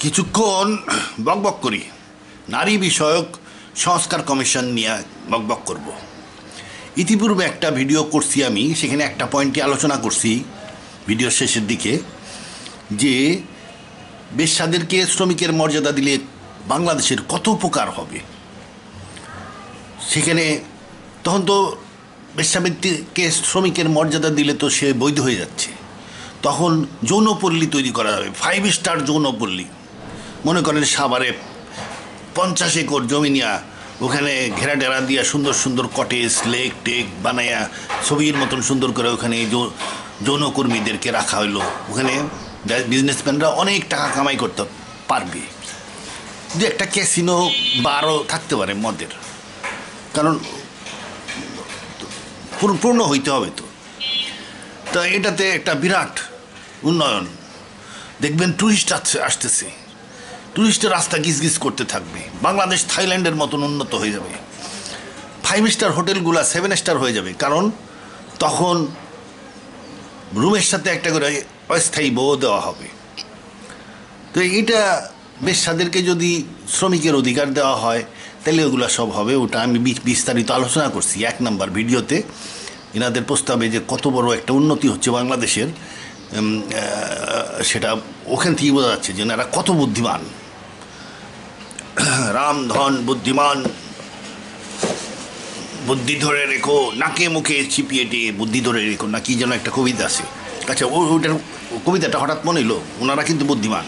কিছুক্ষণ বকবক করি নারী বিষয়ক সংস্কার কমিশন নিয়ে বকবক করব। ইতিপূর্বে একটা ভিডিও করছি আমি, সেখানে একটা পয়েন্টে আলোচনা করছি ভিডিওর শেষের দিকে, যে বেশ্যাদেরকে শ্রমিকের মর্যাদা দিলে বাংলাদেশের কত উপকার হবে। সেখানে তখন তো বেশ্যাবৃত্তিকে শ্রমিকের মর্যাদা দিলে তো সে বৈধ হয়ে যাচ্ছে, তখন যৌনপল্লী তৈরি করা যাবে, 5 স্টার যৌনপল্লী। মনে করেন সাভারে 50 একর জমি নিয়া ওখানে ঘেরা টেরা দিয়া সুন্দর সুন্দর কটেজ লেক টেক বানায়া ছবির মতন সুন্দর করে ওখানে যৌনকর্মীদেরকে রাখা হইলো। ওখানে বিজনেসম্যানরা অনেক টাকা কামাই করতে পারবে। যে একটা ক্যাসিনো বারও থাকতে পারে মদের, কারণ পূর্ণ হইতে হবে তো। তা এটাতে একটা বিরাট উন্নয়ন দেখবেন, টুরিস্ট আসতেছে, টুরিস্টের রাস্তা গিজ করতে থাকবে, বাংলাদেশ থাইল্যান্ডের মতন উন্নত হয়ে যাবে, 5 স্টার হোটেলগুলা 7 স্টার হয়ে যাবে, কারণ তখন রুমের সাথে একটা করে অস্থায়ী বউ দেওয়া হবে। তো এটা বেশ্যাদেরকে যদি শ্রমিকের অধিকার দেওয়া হয় তাহলে ওগুলো সব হবে। ওটা আমি বিস্তারিত আলোচনা করছি 1 নম্বর ভিডিওতে। এনাদের প্রস্তাবে যে কত বড় একটা উন্নতি হচ্ছে বাংলাদেশের, সেটা ওখান থেকেই বোঝা যাচ্ছে যে এনারা কত বুদ্ধিমান। রামধন বুদ্ধিমান, বুদ্ধি ধরে রেখো নাকে মুখে চিপিয়ে দিয়ে বুদ্ধি ধরে রেখো, না কি যেন একটা কবিতা আছে। আচ্ছা, ওইটার কবিতাটা হঠাৎ মনে এলো, ওনারা কিন্তু বুদ্ধিমান।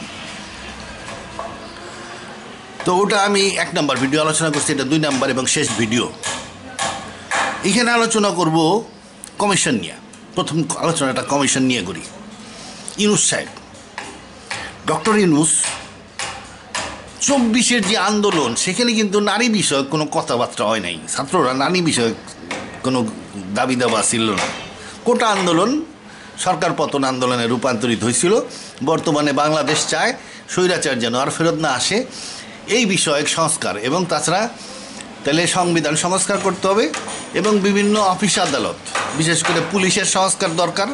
তো ওটা আমি 1 নম্বর ভিডিও আলোচনা করছি, এটা 2 নম্বর এবং শেষ ভিডিও। এখানে আলোচনা করব কমিশন নিয়ে। প্রথম আলোচনাটা কমিশন নিয়ে করি। ইউনূস সাহেব, ডক্টর ইউনূস 24-এর যে আন্দোলন, সেখানে কিন্তু নারী বিষয়ক কোনো কথাবার্তা হয় নাই। ছাত্ররা নারী বিষয়ক কোনো দাবি দাবা ছিল না। কোটা আন্দোলন সরকার পতন আন্দোলনে রূপান্তরিত হয়েছিল। বর্তমানে বাংলাদেশ চায় স্বৈরাচার যেন আর ফেরত না আসে, এই বিষয়ক সংস্কার। এবং তাছাড়া তাহলে সংবিধান সংস্কার করতে হবে এবং বিভিন্ন অফিস আদালত, বিশেষ করে পুলিশের সংস্কার দরকার,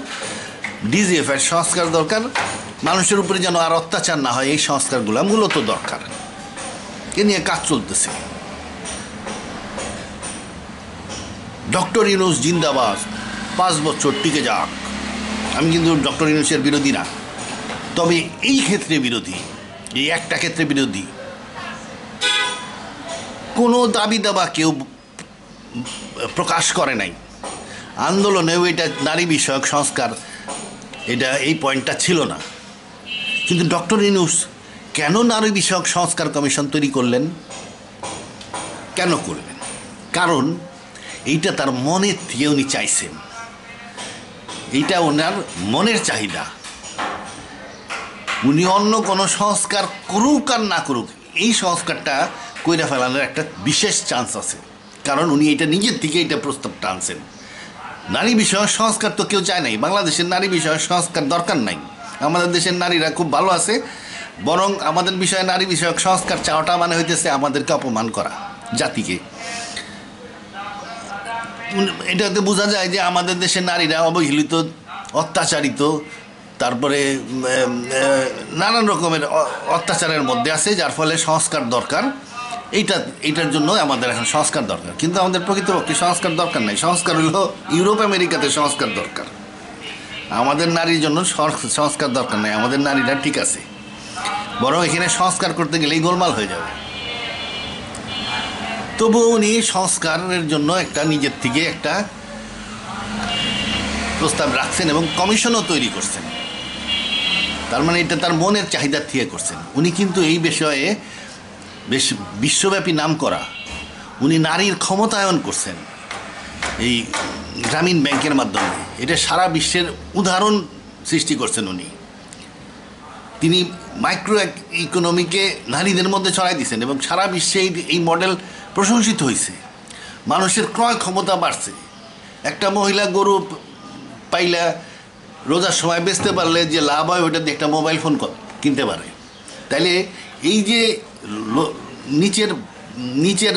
ডিজিএফের সংস্কার দরকার, মানুষের উপরে যেন আর অত্যাচার না হয়, এই সংস্কারগুলো মূলত দরকার। এ নিয়ে কাজ চলতেছে। ডক্টর ইউনূস জিন্দাবাদ, 5 বছর টিকে যাক। আমি কিন্তু ডক্টর ইউনূসের বিরোধী না, তবে এই ক্ষেত্রে বিরোধী, এই একটা ক্ষেত্রে বিরোধী। কোনো দাবি দাবা কেউ প্রকাশ করে নাই আন্দোলনেও, এটা নারী বিষয়ক সংস্কার, এটা এই পয়েন্টটা ছিল না। কিন্তু ডক্টর ইউনূস কেন নারী বিষয়ক সংস্কার কমিশন তৈরি করলেন? কেন করলেন? কারণ এইটা তার মনের থেকে উনি চাইছেন, এইটা ওনার মনের চাহিদা। উনি অন্য কোনো সংস্কার করুক আর না করুক, এই সংস্কারটা কইরা ফেলানোর একটা বিশেষ চান্স আছে, কারণ উনি এটা নিজের থেকে এটা প্রস্তাবটা আনছেন। নারী বিষয়ক সংস্কার তো কেউ চায় নাই। বাংলাদেশের নারী বিষয়ক সংস্কার দরকার নাই। আমাদের দেশের নারীরা খুব ভালো আছে, বরং আমাদের বিষয়ে নারী বিষয়ক সংস্কার চাওয়াটা মানে হইতেছে আমাদেরকে অপমান করা, জাতিকে। এটাতে বোঝা যায় যে আমাদের দেশের নারীরা অবহেলিত, অত্যাচারিত, তারপরে নানান রকমের অত্যাচারের মধ্যে আছে, যার ফলে সংস্কার দরকার। এইটার জন্য আমাদের এখন সংস্কার দরকার। কিন্তু আমাদের প্রকৃতপক্ষে সংস্কার দরকার নাই। সংস্কার হলো ইউরোপ আমেরিকাতে সংস্কার দরকার। আমাদের নারীর জন্য সংস্কার দরকার নাই। আমাদের নারীরা ঠিক আছে, বরং এখানে সংস্কার করতে গেলেই গোলমাল হয়ে যাবে। তবুও উনি সংস্কারের জন্য একটা নিজের থেকে একটা প্রস্তাব রাখছেন এবং কমিশনও তৈরি করছেন। তার মানে এটা তার মনের চাহিদার থেকে করছেন। উনি কিন্তু এই বিষয়ে বেশ বিশ্বব্যাপী নাম করা, উনি নারীর ক্ষমতায়ন করছেন এই গ্রামীণ ব্যাংকের মাধ্যমে। এটা সারা বিশ্বের উদাহরণ সৃষ্টি করছেন উনি। তিনি মাইক্রো ইকোনমিকে নারীদের মধ্যে ছড়াই দিয়েছেন এবং সারা বিশ্বে এই মডেল প্রশংসিত হয়েছে। মানুষের ক্রয় ক্ষমতা বাড়ছে। একটা মহিলা গরু পাইলা রোজার সময় বেচতে পারলে যে লাভ হয়, ওইটা দিয়ে একটা মোবাইল ফোন কিনতে পারে। তাইলে এই যে নিচের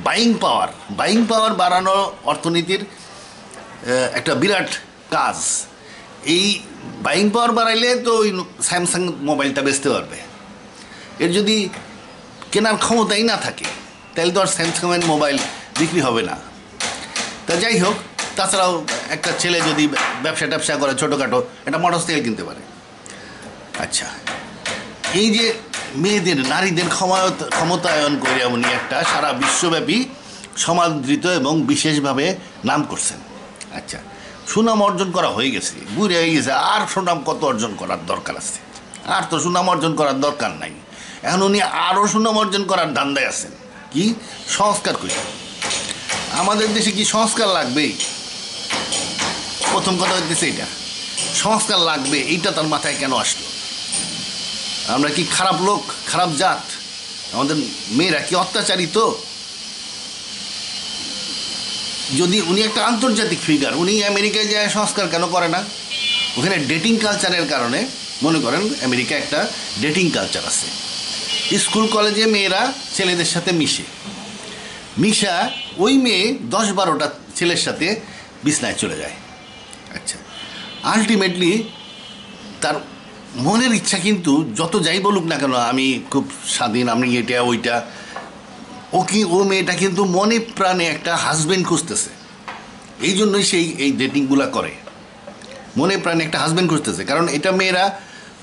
বাইং পাওয়ার বাড়ানো অর্থনীতির একটা বিরাট কাজ। এই বাইং পাওয়ার বাড়াইলে তো ওই স্যামসাং মোবাইলটা বেচতে পারবে। এর যদি কেনার ক্ষমতাই না থাকে তাহলে তো আর স্যামসাংয়ের মোবাইল বিক্রি হবে না। তা যাই হোক, তাছাড়াও একটা ছেলে যদি ব্যবসা ট্যাবসা করে ছোটোখাটো, একটা মোটরসাইকেল কিনতে পারে। আচ্ছা, এই যে মেয়েদের নারীদের ক্ষমতায়ন করে উনি একটা সারা বিশ্বব্যাপী সমাদৃত এবং বিশেষভাবে নাম করছেন। আচ্ছা, সুনাম অর্জন করা হয়ে গেছে, বুড়ে হয়ে গেছে, আর সুনাম কত অর্জন করার দরকার আছে? আর তো সুনাম অর্জন করার দরকার নাই। এখন উনি আরও সুনাম অর্জন করার ধান্দায় আছেন। কি সংস্কার করি? আমাদের দেশে কি সংস্কার লাগবে? প্রথম কথা হচ্ছে এইটা, সংস্কার লাগবে এইটা তার মাথায় কেন আসলো? আমরা কি খারাপ লোক, খারাপ জাত? আমাদের মেয়েরা কি অত্যাচারিত? যদি উনি একটা আন্তর্জাতিক ফিগার, উনি আমেরিকায় যায় সংস্কার কেন করে না? ওখানে ডেটিং কালচারের কারণে, মনে করেন আমেরিকা একটা ডেটিং কালচার আছে। স্কুল কলেজে মেয়েরা ছেলেদের সাথে মিশা ওই মেয়ে 10-12টা ছেলের সাথে বিছনায় চলে যায়। আচ্ছা, আলটিমেটলি তার মনের ইচ্ছা কিন্তু যত যাই বলুক না কেন, আমি খুব স্বাধীন, আমি এটা ওইটা, ও মেয়েটা কিন্তু মনে প্রাণে একটা হাজব্যান্ড খুঁজতেছে। এই জন্যই সেই এই ডেটিংগুলো করে, মনে প্রাণে একটা হাজব্যান্ড খুঁজতেছে। কারণ এটা মেয়েরা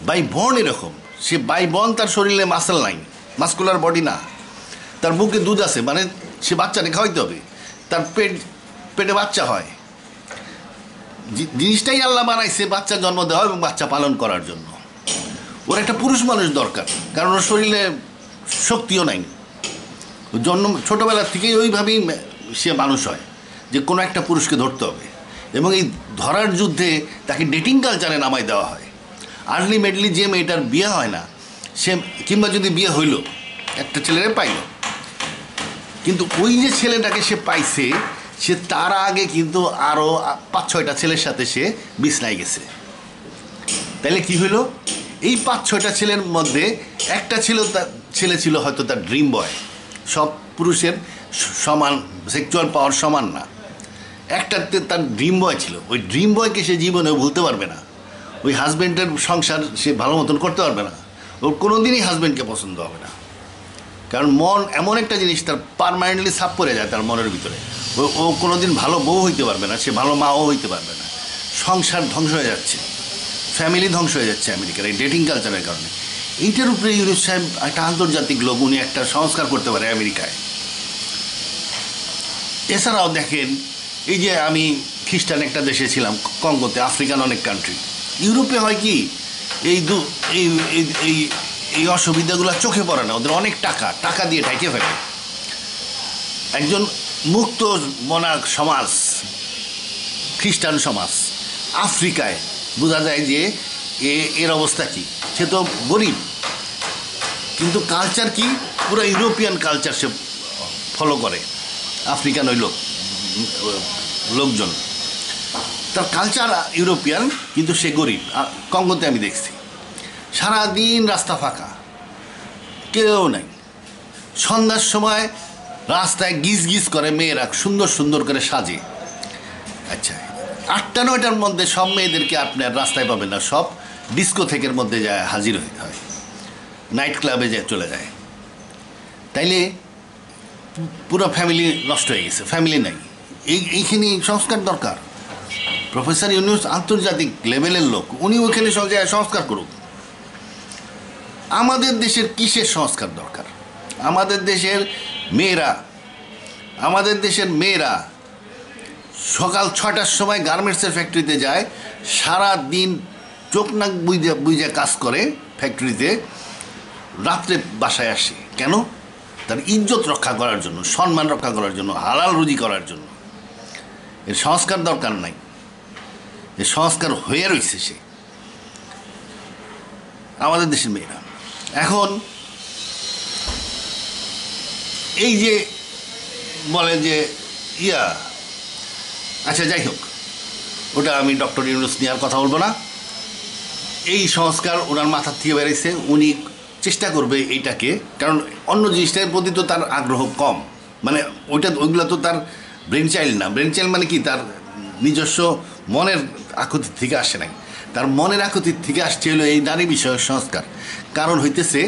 বাই বর্ন এরকম, সে বাই বর্ন, তার শরীরে মাসেল নাই, মাস্কুলার বডি না, তার বুকে দুধ আছে, মানে সে বাচ্চাকে খাওয়াইতে হবে, তার পেটে বাচ্চা হয়। জিনিসটাই আল্লাহ বানাইছে বাচ্চা জন্ম দেওয়া এবং বাচ্চা পালন করার জন্য। ওর একটা পুরুষ মানুষ দরকার, কারণ ওর শরীরে শক্তিও নাই। জন্ম ছোটোবেলার থেকেই ওইভাবেই সে মানুষ হয় যে কোনো একটা পুরুষকে ধরতে হবে, এবং এই ধরার যুদ্ধে তাকে ডেটিং কালচারে নামাই দেওয়া হয়। আলটিমেটলি যে মেয়েটার বিয়ে হয় না, সে কিংবা যদি বিয়ে হইল, একটা ছেলেরে পাইল, কিন্তু ওই যে ছেলেটাকে সে পাইছে, সে তার আগে কিন্তু আরও 5-6টা ছেলের সাথে সে বিছনায় গেছে। তাহলে কি হইল? এই 5-6টা ছেলের মধ্যে একটা ছেলে ছিল হয়তো তার ড্রিম বয়। সব পুরুষের সমান সেক্সুয়াল পাওয়ার সমান না, একটাতে তার ড্রিম বয় ছিল। ওই ড্রিম বয়কে সে জীবনেও ভুলতে পারবে না, ওই হাজব্যান্ডের সংসার সে ভালো মতন করতে পারবে না, ওর কোনো দিনই হাজব্যান্ডকে পছন্দ হবে না। কারণ মন এমন একটা জিনিস, তার পারমানেন্টলি ছাপ পড়ে যায় তার মনের ভিতরে। ও কোনো দিন ভালো বউ হইতে পারবে না, সে ভালো মাও হইতে পারবে না। সংসার ধ্বংস হয়ে যাচ্ছে, ফ্যামিলি ধ্বংস হয়ে যাচ্ছে আমেরিকার এই ডেটিং কালচারের কারণে। এইটার উপরে ইউনুস সাহেব একটা আন্তর্জাতিক লোক, উনি একটা সংস্কার করতে পারে আমেরিকায়। এছাড়াও দেখেন, এই যে আমি খ্রিস্টান একটা দেশে ছিলাম, কঙ্গোতে, আফ্রিকান অনেক কান্ট্রি, ইউরোপে হয় কি এই অসুবিধাগুলো চোখে পড়ে না, ওদের অনেক টাকা দিয়ে ঢেকে ফেলে। একজন মুক্ত মনা সমাজ, খ্রিস্টান সমাজ আফ্রিকায় বোঝা যায় যে এর অবস্থা কি। সে তো গরিব, কিন্তু কালচার কি পুরো ইউরোপিয়ান কালচার সে ফলো করে। আফ্রিকান ওই লোকজন, তার কালচার ইউরোপিয়ান, কিন্তু সে গরিব। কঙ্গোতে আমি দেখছি সারাদিন রাস্তা ফাঁকা, কেউ নাই। সন্ধ্যার সময় রাস্তায় গিজ করে মেয়েরা, সুন্দর সুন্দর করে সাজে। আচ্ছা, 8টা-9টার মধ্যে সব মেয়েদেরকে আপনার রাস্তায় পাবেন না, সব ডিস্কোথেকের মধ্যে যায় হাজির হয়, নাইট ক্লাবে চলে যায়। তাইলে পুরো ফ্যামিলি নষ্ট হয়ে গেছে, ফ্যামিলি নাই। এইখানে সংস্কার দরকার। প্রফেসর ইউনুস আন্তর্জাতিক লেভেলের লোক, উনি ওখানে সব জায়গায় সংস্কার করুক। আমাদের দেশের কিসের সংস্কার দরকার? আমাদের দেশের মেয়েরা সকাল 6টার সময় গার্মেন্টসের ফ্যাক্টরিতে যায়, সারা দিন চোখ নাক বুঝে কাজ করে ফ্যাক্টরিতে, রাত্রে বাসায় আসে। কেন? তার ইজ্জত রক্ষা করার জন্য, সম্মান রক্ষা করার জন্য, হালাল রুজি করার জন্য। এর সংস্কার দরকার নাই, এর সংস্কার হয়ে রয়েছে সে আমাদের দেশের মেয়েরা। এখন এই যে বলে যে আচ্ছা যাই হোক, ওটা আমি ডক্টর ইউনুস নিয়ে আর কথা বলবো না। এই সংস্কার ওনার মাথার থেকে বেরিয়েছে, উনি চেষ্টা করবে এইটাকে, কারণ অন্য জিনিসটার প্রতি তো তার আগ্রহ কম। মানে ওইগুলো তো তার ব্রেন চাইল্ড না। ব্রেন চাইল্ড মানে কি, তার নিজস্ব মনের আকুতির থেকে আসে নাই, তার মনের আকুতির থেকে আসছে হলো এই নারী বিষয়ক সংস্কার। কারণ হইতেছে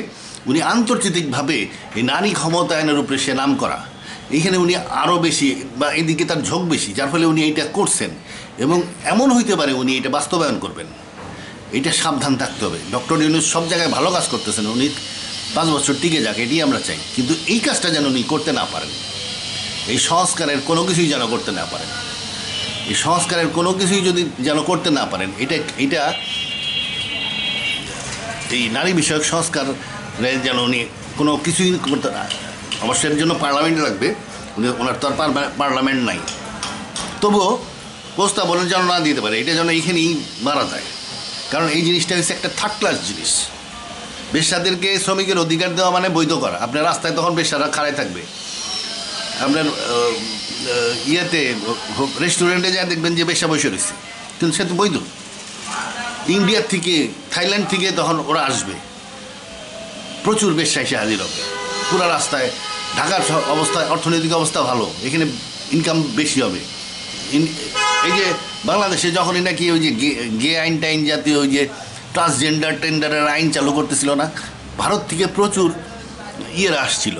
উনি আন্তর্জাতিকভাবে এই নারী ক্ষমতায়নের উপরে সে নাম করা, এইখানে উনি আরও বেশি বা এদিকে তার ঝোঁক বেশি, যার ফলে উনি এইটা করছেন এবং এমন হইতে পারে উনি এটা বাস্তবায়ন করবেন। এটা সাবধান থাকতে হবে। ডক্টর ইউনূস সব জায়গায় ভালো কাজ করতেছেন, উনি 5 বছর টিকে যাক, এটি আমরা চাই, কিন্তু এই কাজটা যেন উনি করতে না পারেন। এই সংস্কারের কোনো কিছুই যেন করতে না পারেন, এই সংস্কারের কোনো কিছুই যদি যেন করতে না পারেন, এটা এই নারী বিষয়ক সংস্কারের যেন উনি কোনো কিছুই করতে না। অবশ্যই এর জন্য পার্লামেন্ট লাগবে, ওনার তো আর পার্লামেন্ট নাই, তবুও প্রস্তাব বলে যেন না দিতে পারে, এটা যেন এইখানেই মারা যায়। কারণ এই জিনিসটা হচ্ছে একটা থার্ড ক্লাস জিনিস। বেশ্যাদেরকে শ্রমিকের অধিকার দেওয়া মানে বৈধ করা। আপনার রাস্তায় তখন বেশ্যারা খাড়ায় থাকবে, আপনার ইয়েতে রেস্টুরেন্টে যা দেখবেন যে বেশ্যা বসে রয়েছে, কিন্তু সে তো বৈধ। ইন্ডিয়ার থেকে, থাইল্যান্ড থেকে তখন ওরা আসবে, প্রচুর বেশ্যা এসে হাজির হবে পুরো রাস্তায়। ঢাকার অবস্থা, অর্থনৈতিক অবস্থা ভালো, এখানে ইনকাম বেশি হবে। এই যে বাংলাদেশে যখনই নাকি ওই যে গে আইন টাইন জাতীয় ওই যে ট্রান্সজেন্ডার টেন্ডারের আইন চালু করতেছিল না, ভারত থেকে প্রচুর ইয়েরা আসছিল,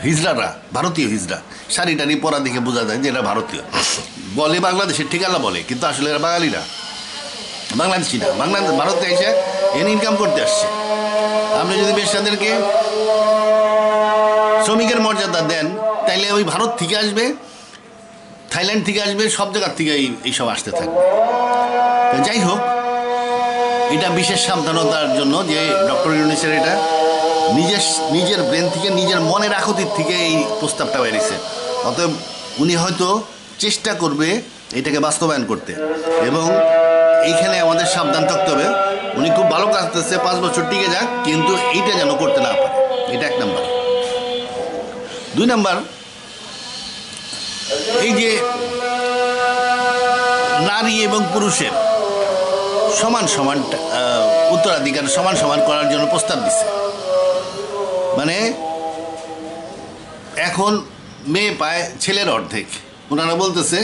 হিজড়ারা, ভারতীয় হিজড়া, শাড়ি টাড়ি পরা দেখে বোঝা যায় যে এরা ভারতীয়। বলে বাংলাদেশের ঠিকানা বলে, কিন্তু আসলে এরা বাঙালিরা, বাংলাদেশি না। ভারতে এসে এনে ইনকাম করতে আসছে। আপনি যদি বেশ্যাদেরকে শ্রমিকের মর্যাদা দেন, তাইলে ওই ভারত থেকে আসবে, থাইল্যান্ড থেকে আসবে, সব জায়গার থেকে এইসব আসতে থাকবে। যাই হোক, এটা বিশেষ সাবধানতার জন্য যে ডক্টর ইউনূসের এটা নিজের ব্রেন থেকে, নিজের মনের আকুতির থেকে এই প্রস্তাবটা বেরিয়েছে। অতএব উনি হয়তো চেষ্টা করবে এটাকে বাস্তবায়ন করতে, এবং এইখানে আমাদের সাবধান থাকতে হবে। উনি খুব ভালো কাজ করতেছে, 5 বছর টিকে যাক, কিন্তু এইটা যেন করতে না পারে। এটা 1 নাম্বার। 2 নাম্বার, এই যে নারী এবং পুরুষের সমান সমান উত্তরাধিকার সমান সমান করার জন্য প্রস্তাব দিচ্ছে। মানে এখন মেয়ে পায় ছেলের অর্ধেক। ওনারা বলতেছে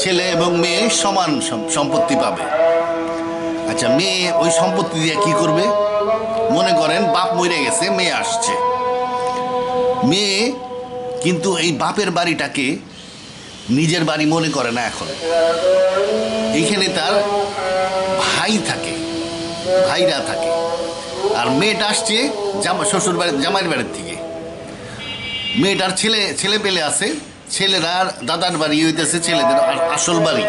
ছেলে এবং মেয়ে সমান সম্পত্তি পাবে। আচ্ছা, মেয়ে ওই সম্পত্তি দিয়ে কি করবে? মনে করেন বাপ মরে গেছে, মেয়ে আসছে, মেয়ে কিন্তু এই বাপের বাড়িটাকে নিজের বাড়ি মনে করে না। এখন এইখানে তার ভাই থাকে, ভাইরা থাকে, আর মেয়েটা আসছে শ্বশুর বাড়ি, জামাইয়ের বাড়ির থেকে। মেয়েটার ছেলে পেলে আছে, ছেলেরা দাদার বাড়ি হইতেছে ছেলেদের আসল বাড়ি,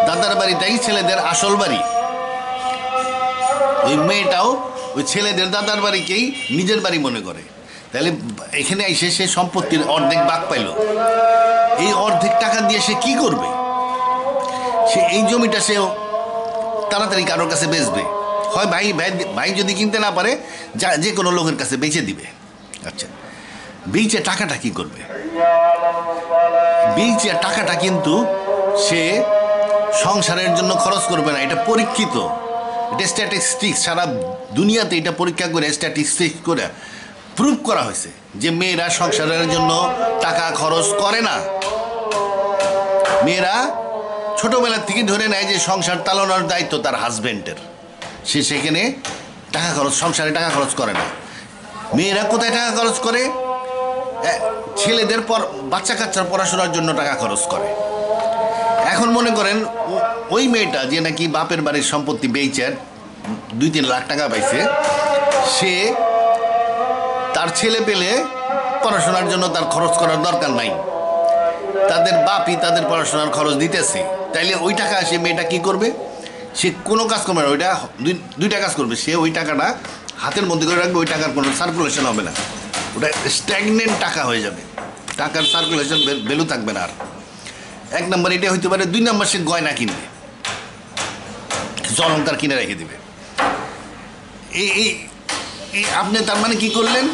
দাদার বাড়িটাই ছেলেদের আসল বাড়ি। ওই মেয়েটাও ওই ছেলেদের দাদার বাড়িকেই নিজের বাড়ি মনে করে। তাহলে এখানে এসে সে সম্পত্তির অর্ধেক ভাগ পাইল। এই অর্ধেক টাকা দিয়ে সে কি করবে? সে এই জমিটা সে তাড়াতাড়ি কারোর কাছে বেচবে, হয় ভাই যদি কিনতে না পারে যে কোনো লোকের কাছে বেচে দিবে। আচ্ছা, বেচে টাকাটা কি করবে? বেচে টাকাটা কিন্তু সে সংসারের জন্য খরচ করবে না। এটা পরীক্ষিত, এটা স্ট্যাটিস্টিক্স, সারা দুনিয়াতে এটা পরীক্ষা করে স্ট্যাটিস্টিক্স করে প্রুভ করা হয়েছে যে মেয়েরা সংসারের জন্য টাকা খরচ করে না। মেয়েরা ছোটবেলার থেকে ধরে নেয় যে সংসার চালানোর দায়িত্ব তার হাজব্যান্ডের, সে সেখানে টাকা খরচ, সংসারে টাকা খরচ করে না। মেয়েরা কোথায় টাকা খরচ করে? ছেলেদের বাচ্চা কাচ্চার পড়াশোনার জন্য টাকা খরচ করে। এখন মনে করেন ওই মেয়েটা যে নাকি বাপের বাড়ির সম্পত্তি বেচে 2-3 লাখ টাকা পাইছে, সে তার ছেলে পেলে পড়াশোনার জন্য তার খরচ করার দরকার নাই, তাদের বাপই তাদের পড়াশোনার খরচ দিতেছে। তাইলে ওই টাকা সে মেয়েটা কি করবে? সে কোনো কাজ করবে না, ওইটা দুইটা কাজ করবে। সে ওই টাকাটা হাতের মধ্যে করে রাখবে, ওই টাকার কোনো সার্কুলেশন হবে না, ওটা স্ট্যাগনেন্ট টাকা হয়ে যাবে, টাকার সার্কুলেশন ভ্যালু থাকবে না আর। 1 নম্বর এটা হইতে পারে। 2 নম্বর, সে গয়না কিনবে, অলংকার কিনে রেখে দেবে। এই আপনি তার মানে কি করলেন?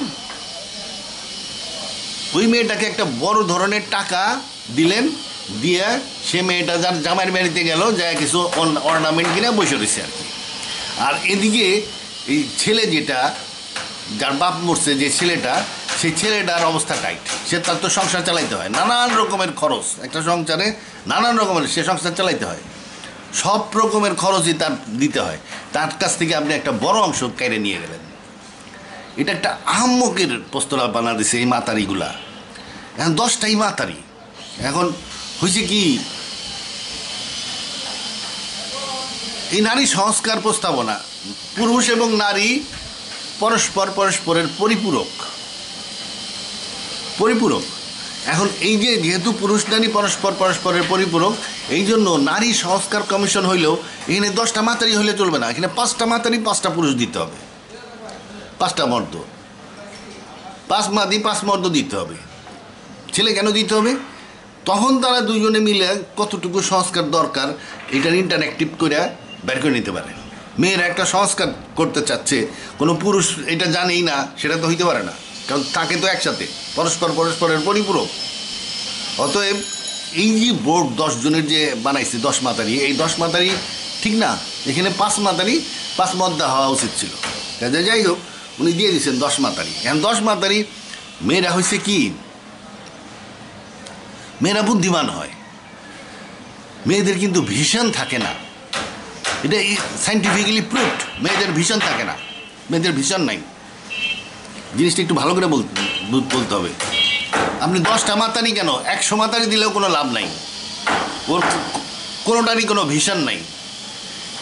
ওই মেয়েটাকে একটা বড় ধরনের টাকা দিলেন, দিয়ে সে মেয়েটা যার জামাইয়ের বাড়িতে গেল, যায় কিছু অর্নামেন্ট কিনে বসে রয়েছে আর কি। আর এদিকে এই ছেলে যেটা, যার বাপ মরছে যে ছেলেটা, সেই ছেলেটার অবস্থা টাইট। সে তার তো সংসার চালাইতে হয়, নানান রকমের খরচ, একটা সংসারে নানান রকমের সে সংসার চালাইতে হয়। সব রকমের খরচই তার দিতে হয়, তার কাছ থেকে আপনি একটা বড় অংশ কেড়ে নিয়ে গেলেন। এটা একটা আহাম্মকের প্রস্তলা বানা দিছে এই মাতারিগুলা। এখন 10টাই মাতারি। এখন হয়েছে কি, এই নারী সংস্কার প্রস্তাবনা, পুরুষ এবং নারী পরস্পরের পরিপূরক। এখন এই যে যেহেতু পুরুষ নারী পরস্পরের পরিপূরক, এই জন্য নারী সংস্কার কমিশন হইলেও এখানে 10টা মাতারি হইলে চলবে না, এখানে 5টা মাতারি 5টা পুরুষ দিতে হবে, 5টা মর্দ, 5 মাদি 5 মর্দ দিতে হবে। ছেলে কেন দিতে হবে? তখন তারা দুজনে মিলে কতটুকু সংস্কার দরকার এটার ইন্টারঅ্যাক্টিভ করে বের করে নিতে পারে। মেয়েরা একটা সংস্কার করতে চাচ্ছে, কোনো পুরুষ এটা জানেই না, সেটা তো হইতে পারে না, কারণ তাকে তো একসাথে পরস্পরের পরিপূরক। অতএব এই যে বোর্ড 10 জনের যে বানাইছে 10 মাতারি, এই 10 মাতারি ঠিক না, এখানে 5 মাতারি 5 মদ্দা হওয়া উচিত ছিল। কাজে যাই হোক, উনি দিয়ে দিয়েছেন 10 মাতারি। এখন 10 মাতারি মেয়েরা হয়েছে কি, মেয়েরা বুদ্ধিমান হয়, মেয়েদের কিন্তু ভিশন থাকে না। এটা সাইন্টিফিক্যালি প্রুভড, মেয়েদের ভিশন থাকে না, মেয়েদের ভিশন নাই। জিনিসটা একটু ভালো করে বলতে হবে। আপনি 10টা মাতারি কেন, 100 মাতারি দিলেও কোনো লাভ নাই, ওর কোনোটারই কোনো ভিশন নাই।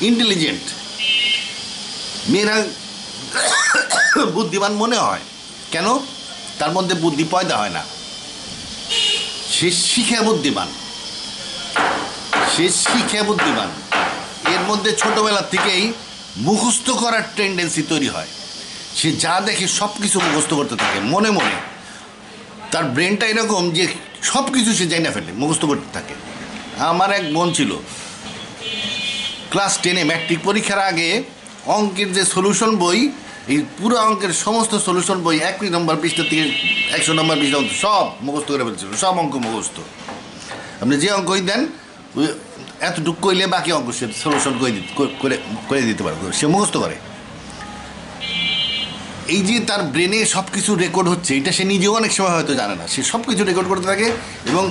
ইন্টেলিজেন্ট মেয়েরা বুদ্ধিমান মনে হয় কেন? তার মধ্যে বুদ্ধি পয়দা হয় না, সে শিখে বুদ্ধিমান, এর মধ্যে ছোটবেলা থেকেই মুখস্থ করার টেন্ডেন্সি তৈরি হয়। সে যা দেখে সব কিছু মুখস্থ করতে থাকে মনে মনে। তার ব্রেনটা এরকম যে সব কিছু সে জানা ফেলে, মুখস্থ করতে থাকে। আমার এক বোন ছিল, ক্লাস 10-এ ম্যাট্রিক পরীক্ষার আগে অঙ্কের যে সলিউশন বই, এই পুরো অঙ্কের সমস্ত সলিউশন বই 1 নম্বর পৃষ্ঠা থেকে 100 নম্বর পৃষ্ঠা সব মুখস্থ করে ফেলছিল, সব অঙ্ক মুখস্থ। আপনি যে অঙ্কই দেন এতটুকু কইলে বাকি অঙ্ক সে সলিউশন করে দিতে পারবে, সে মুখস্থ করে। এই যে তার ব্রেনে সব কিছু রেকর্ড হচ্ছে, এটা সে নিজেও অনেক সময় হয়তো জানে না, সে সব কিছু রেকর্ড করতে থাকে। এবং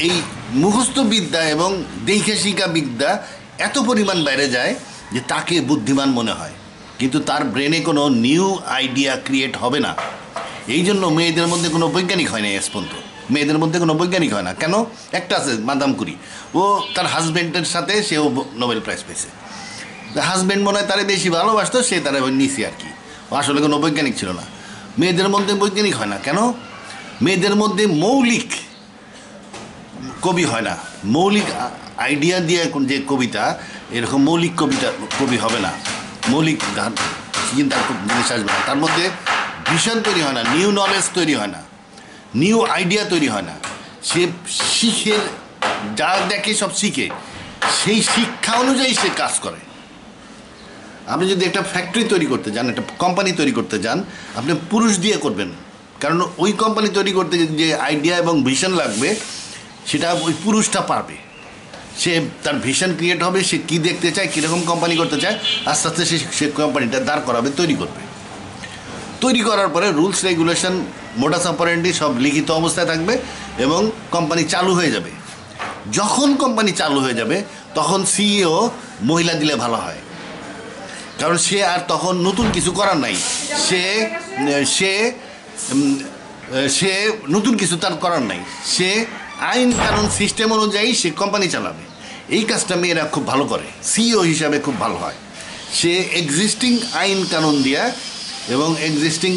এই মুখস্থ বিদ্যা এবং দেখে শিখা বিদ্যা এত পরিমাণ বাইরে যায় যে তাকে বুদ্ধিমান মনে হয়, কিন্তু তার ব্রেনে কোনো নিউ আইডিয়া ক্রিয়েট হবে না। এই জন্য মেয়েদের মধ্যে কোনো বৈজ্ঞানিক হয় না, এস পর্যন্ত মেয়েদের মধ্যে কোনো বৈজ্ঞানিক হয় না। কেন? একটা আছে মাদাম কুরি, ও তার হাজব্যান্ডের সাথে সেও নোবেল প্রাইজ পেয়েছে। হাজব্যান্ড মনে হয় তারে বেশি ভালোবাসতো, সে তারা নিচে আর কি, ও আসলে কোনো বৈজ্ঞানিক ছিল না। মেয়েদের মধ্যে বৈজ্ঞানিক হয় না কেন? মেয়েদের মধ্যে মৌলিক কবি হয় না, মৌলিক আইডিয়া দিয়ে যে কবিতা, এরকম মৌলিক কবি হবে না, মৌলিক চিন্তার জিনিস আসবে না, তার মধ্যে ভিশন তৈরি হয় না, নিউ নলেজ তৈরি হয় না, নিউ আইডিয়া তৈরি হয় না। সে শিখে, যা দেখে সব শিখে, সেই শিক্ষা অনুযায়ী সে কাজ করে। আপনি যদি একটা ফ্যাক্টরি তৈরি করতে যান, একটা কোম্পানি তৈরি করতে যান, আপনি পুরুষ দিয়ে করবেন, কারণ ওই কোম্পানি তৈরি করতে যে আইডিয়া এবং ভিশন লাগবে সেটা ওই পুরুষটা পারবে। সে তার ভিশন ক্রিয়েট হবে, সে কী দেখতে চায়, কীরকম কোম্পানি করতে চায়, আস্তে আস্তে সে কোম্পানিটা দাঁড় করাবে, তৈরি করবে। তৈরি করার পরে রুলস রেগুলেশন মোডাস অপারেন্ডি সব লিখিত অবস্থায় থাকবে এবং কোম্পানি চালু হয়ে যাবে। যখন কোম্পানি চালু হয়ে যাবে তখন সিইও মহিলা দিলে ভালো হয়, কারণ সে আর তখন নতুন কিছু করার নাই, সে সে সে নতুন কিছু তার করার নাই, সে আইন কানুন সিস্টেম অনুযায়ী সে কোম্পানি চালাবে। এই কাজটা মেয়েরা খুব ভালো করে, সিইও হিসাবে খুব ভালো হয়। সে এক্সিস্টিং আইন কানুন দিয়া এবং এক্সিস্টিং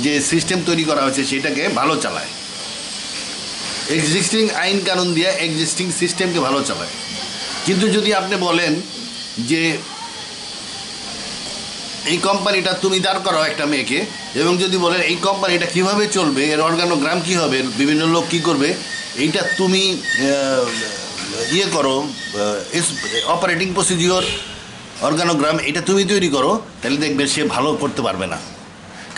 যে সিস্টেম তৈরি করা হয়েছে সেটাকে ভালো চালায়, এক্সিস্টিং আইন কানুন দিয়ে এক্সিস্টিং সিস্টেমকে ভালো চালায়। কিন্তু যদি আপনি বলেন যে এই কোম্পানিটা তুমি দাঁড় করাও একটা মেয়েকে, এবং যদি বলেন এই কোম্পানিটা কীভাবে চলবে, এর অর্গানোগ্রাম কী হবে, বিভিন্ন লোক কী করবে, এইটা তুমি ইয়ে করো, অপারেটিং প্রসিডিওর অর্গানোগ্রাম এটা তুমি তৈরি করো, তাহলে দেখবে সে ভালো করতে পারবে না,